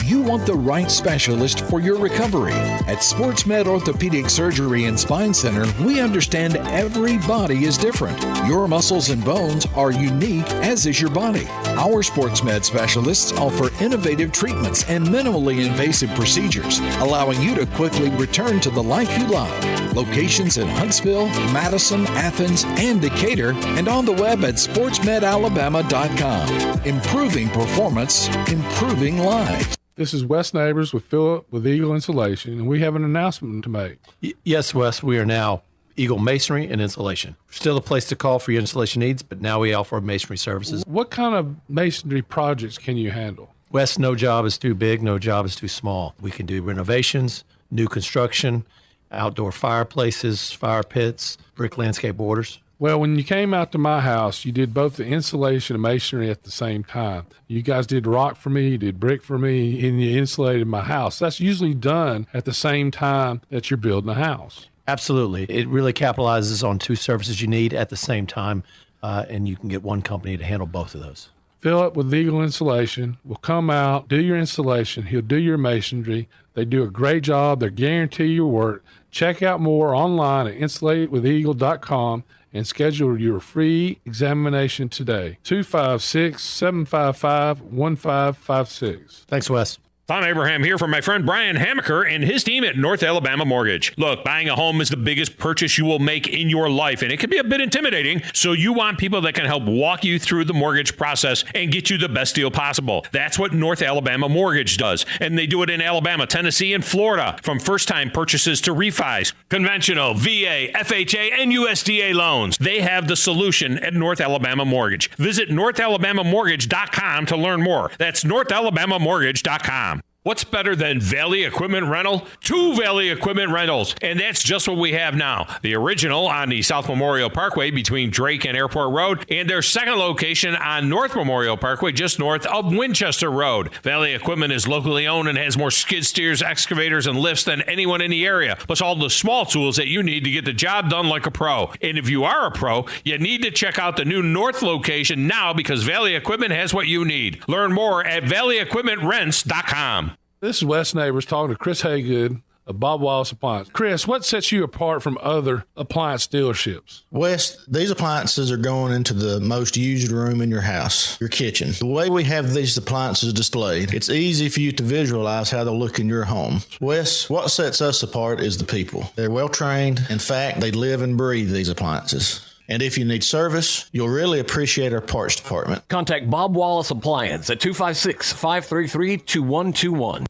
You want the right specialist for your recovery. At SportsMed Orthopedic Surgery and Spine Center, we understand every body is different. Your muscles and bones are unique, as is your body. Our SportsMed specialists offer innovative treatments and minimally invasive procedures, allowing you to quickly return to the life you love. Locations in Huntsville, Madison, Athens, and Decatur, and on the web at sportsmedalabama.com. Improving performance, improving lives. This is Wes Neighbors with Philip with Eagle Insulation, and we have an announcement to make. Yes, Wes, we are now Eagle Masonry and Insulation. Still a place to call for your installation needs, but now we offer masonry services. What kind of masonry projects can you handle? Wes, no job is too big, no job is too small. We can do renovations, new construction, outdoor fireplaces, fire pits, brick landscape borders. Well, when you came out to my house, you did both the insulation and masonry at the same time. You guys did rock for me, you did brick for me, and you insulated my house. That's usually done at the same time that you're building a house. Absolutely. It really capitalizes on two services you need at the same time, and you can get one company to handle both of those. Philip with Eagle Insulation will come out, do your installation. He'll do your masonry. They do a great job. They guarantee your work. Check out more online at insulatedwitheagle.com and schedule your free examination today. 256-755-1556. Thanks, Wes. Tom Abraham here from my friend Brian Hamaker and his team at North Alabama Mortgage. Look, buying a home is the biggest purchase you will make in your life, and it can be a bit intimidating, so you want people that can help walk you through the mortgage process and get you the best deal possible. That's what North Alabama Mortgage does, and they do it in Alabama, Tennessee, and Florida, from first-time purchases to refis, conventional, VA, FHA, and USDA loans. They have the solution at North Alabama Mortgage. Visit NorthAlabamaMortgage.com to learn more. That's NorthAlabamaMortgage.com. What's better than Valley Equipment Rental? Two Valley Equipment Rentals, and that's just what we have now. The original on the South Memorial Parkway between Drake and Airport Road, and their second location on North Memorial Parkway just north of Winchester Road. Valley Equipment is locally owned and has more skid steers, excavators, and lifts than anyone in the area, plus all the small tools that you need to get the job done like a pro. And if you are a pro, you need to check out the new North location now because Valley Equipment has what you need. Learn more at valleyequipmentrents.com. This is Wes Neighbors talking to Chris Haygood of Bob Wallace Appliance. Chris, what sets you apart from other appliance dealerships? Wes, these appliances are going into the most used room in your house, your kitchen. The way we have these appliances displayed, it's easy for you to visualize how they'll look in your home. Wes, what sets us apart is the people. They're well trained. In fact, they live and breathe these appliances. And if you need service, you'll really appreciate our parts department. Contact Bob Wallace Appliance at 256-533-2121.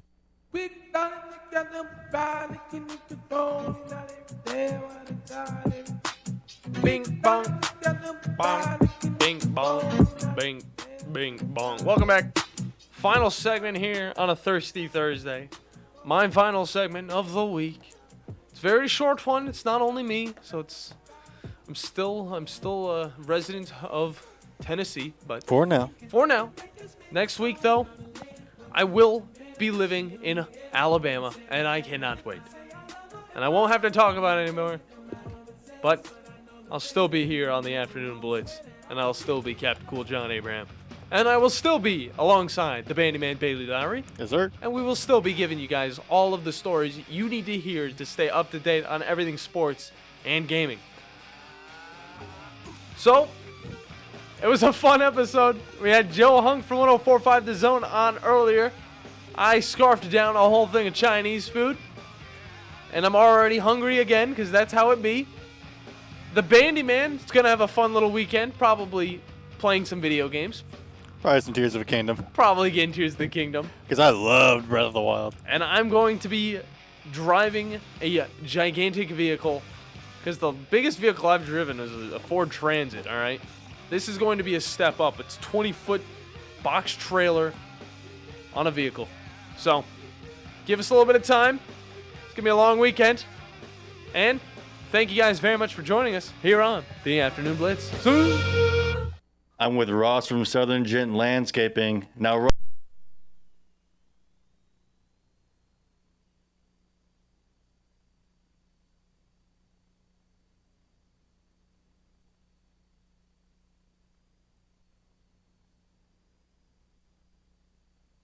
Bing bong, bong, bing bong, bing, bing bong. Welcome back. Final segment here on a Thirsty Thursday. My final segment of the week. It's a very short one. It's not only me, so I'm still a resident of Tennessee, but for now. Next week though, I will be living in Alabama, and I cannot wait. And I won't have to talk about it anymore. But I'll still be here on the Afternoon Blitz, and I'll still be Captain Cool John Abraham. And I will still be alongside the Bandyman Bailey Lowry. Yes, sir. And we will still be giving you guys all of the stories you need to hear to stay up to date on everything sports and gaming. So, it was a fun episode. We had Joe Hunk from 104.5 The Zone on earlier. I scarfed down a whole thing of Chinese food. And I'm already hungry again, because that's how it be. The Bandyman is going to have a fun little weekend, probably playing some video games. Probably some Tears of the Kingdom. Probably getting Tears of the Kingdom. Because I loved Breath of the Wild. And I'm going to be driving a gigantic vehicle, because the biggest vehicle I've driven is a Ford Transit, all right? This is going to be a step up. It's 20-foot box trailer on a vehicle. So, give us a little bit of time. It's going to be a long weekend. And thank you guys very much for joining us here on the Afternoon Blitz. I'm with Ross from Southern Gent Landscaping. Now,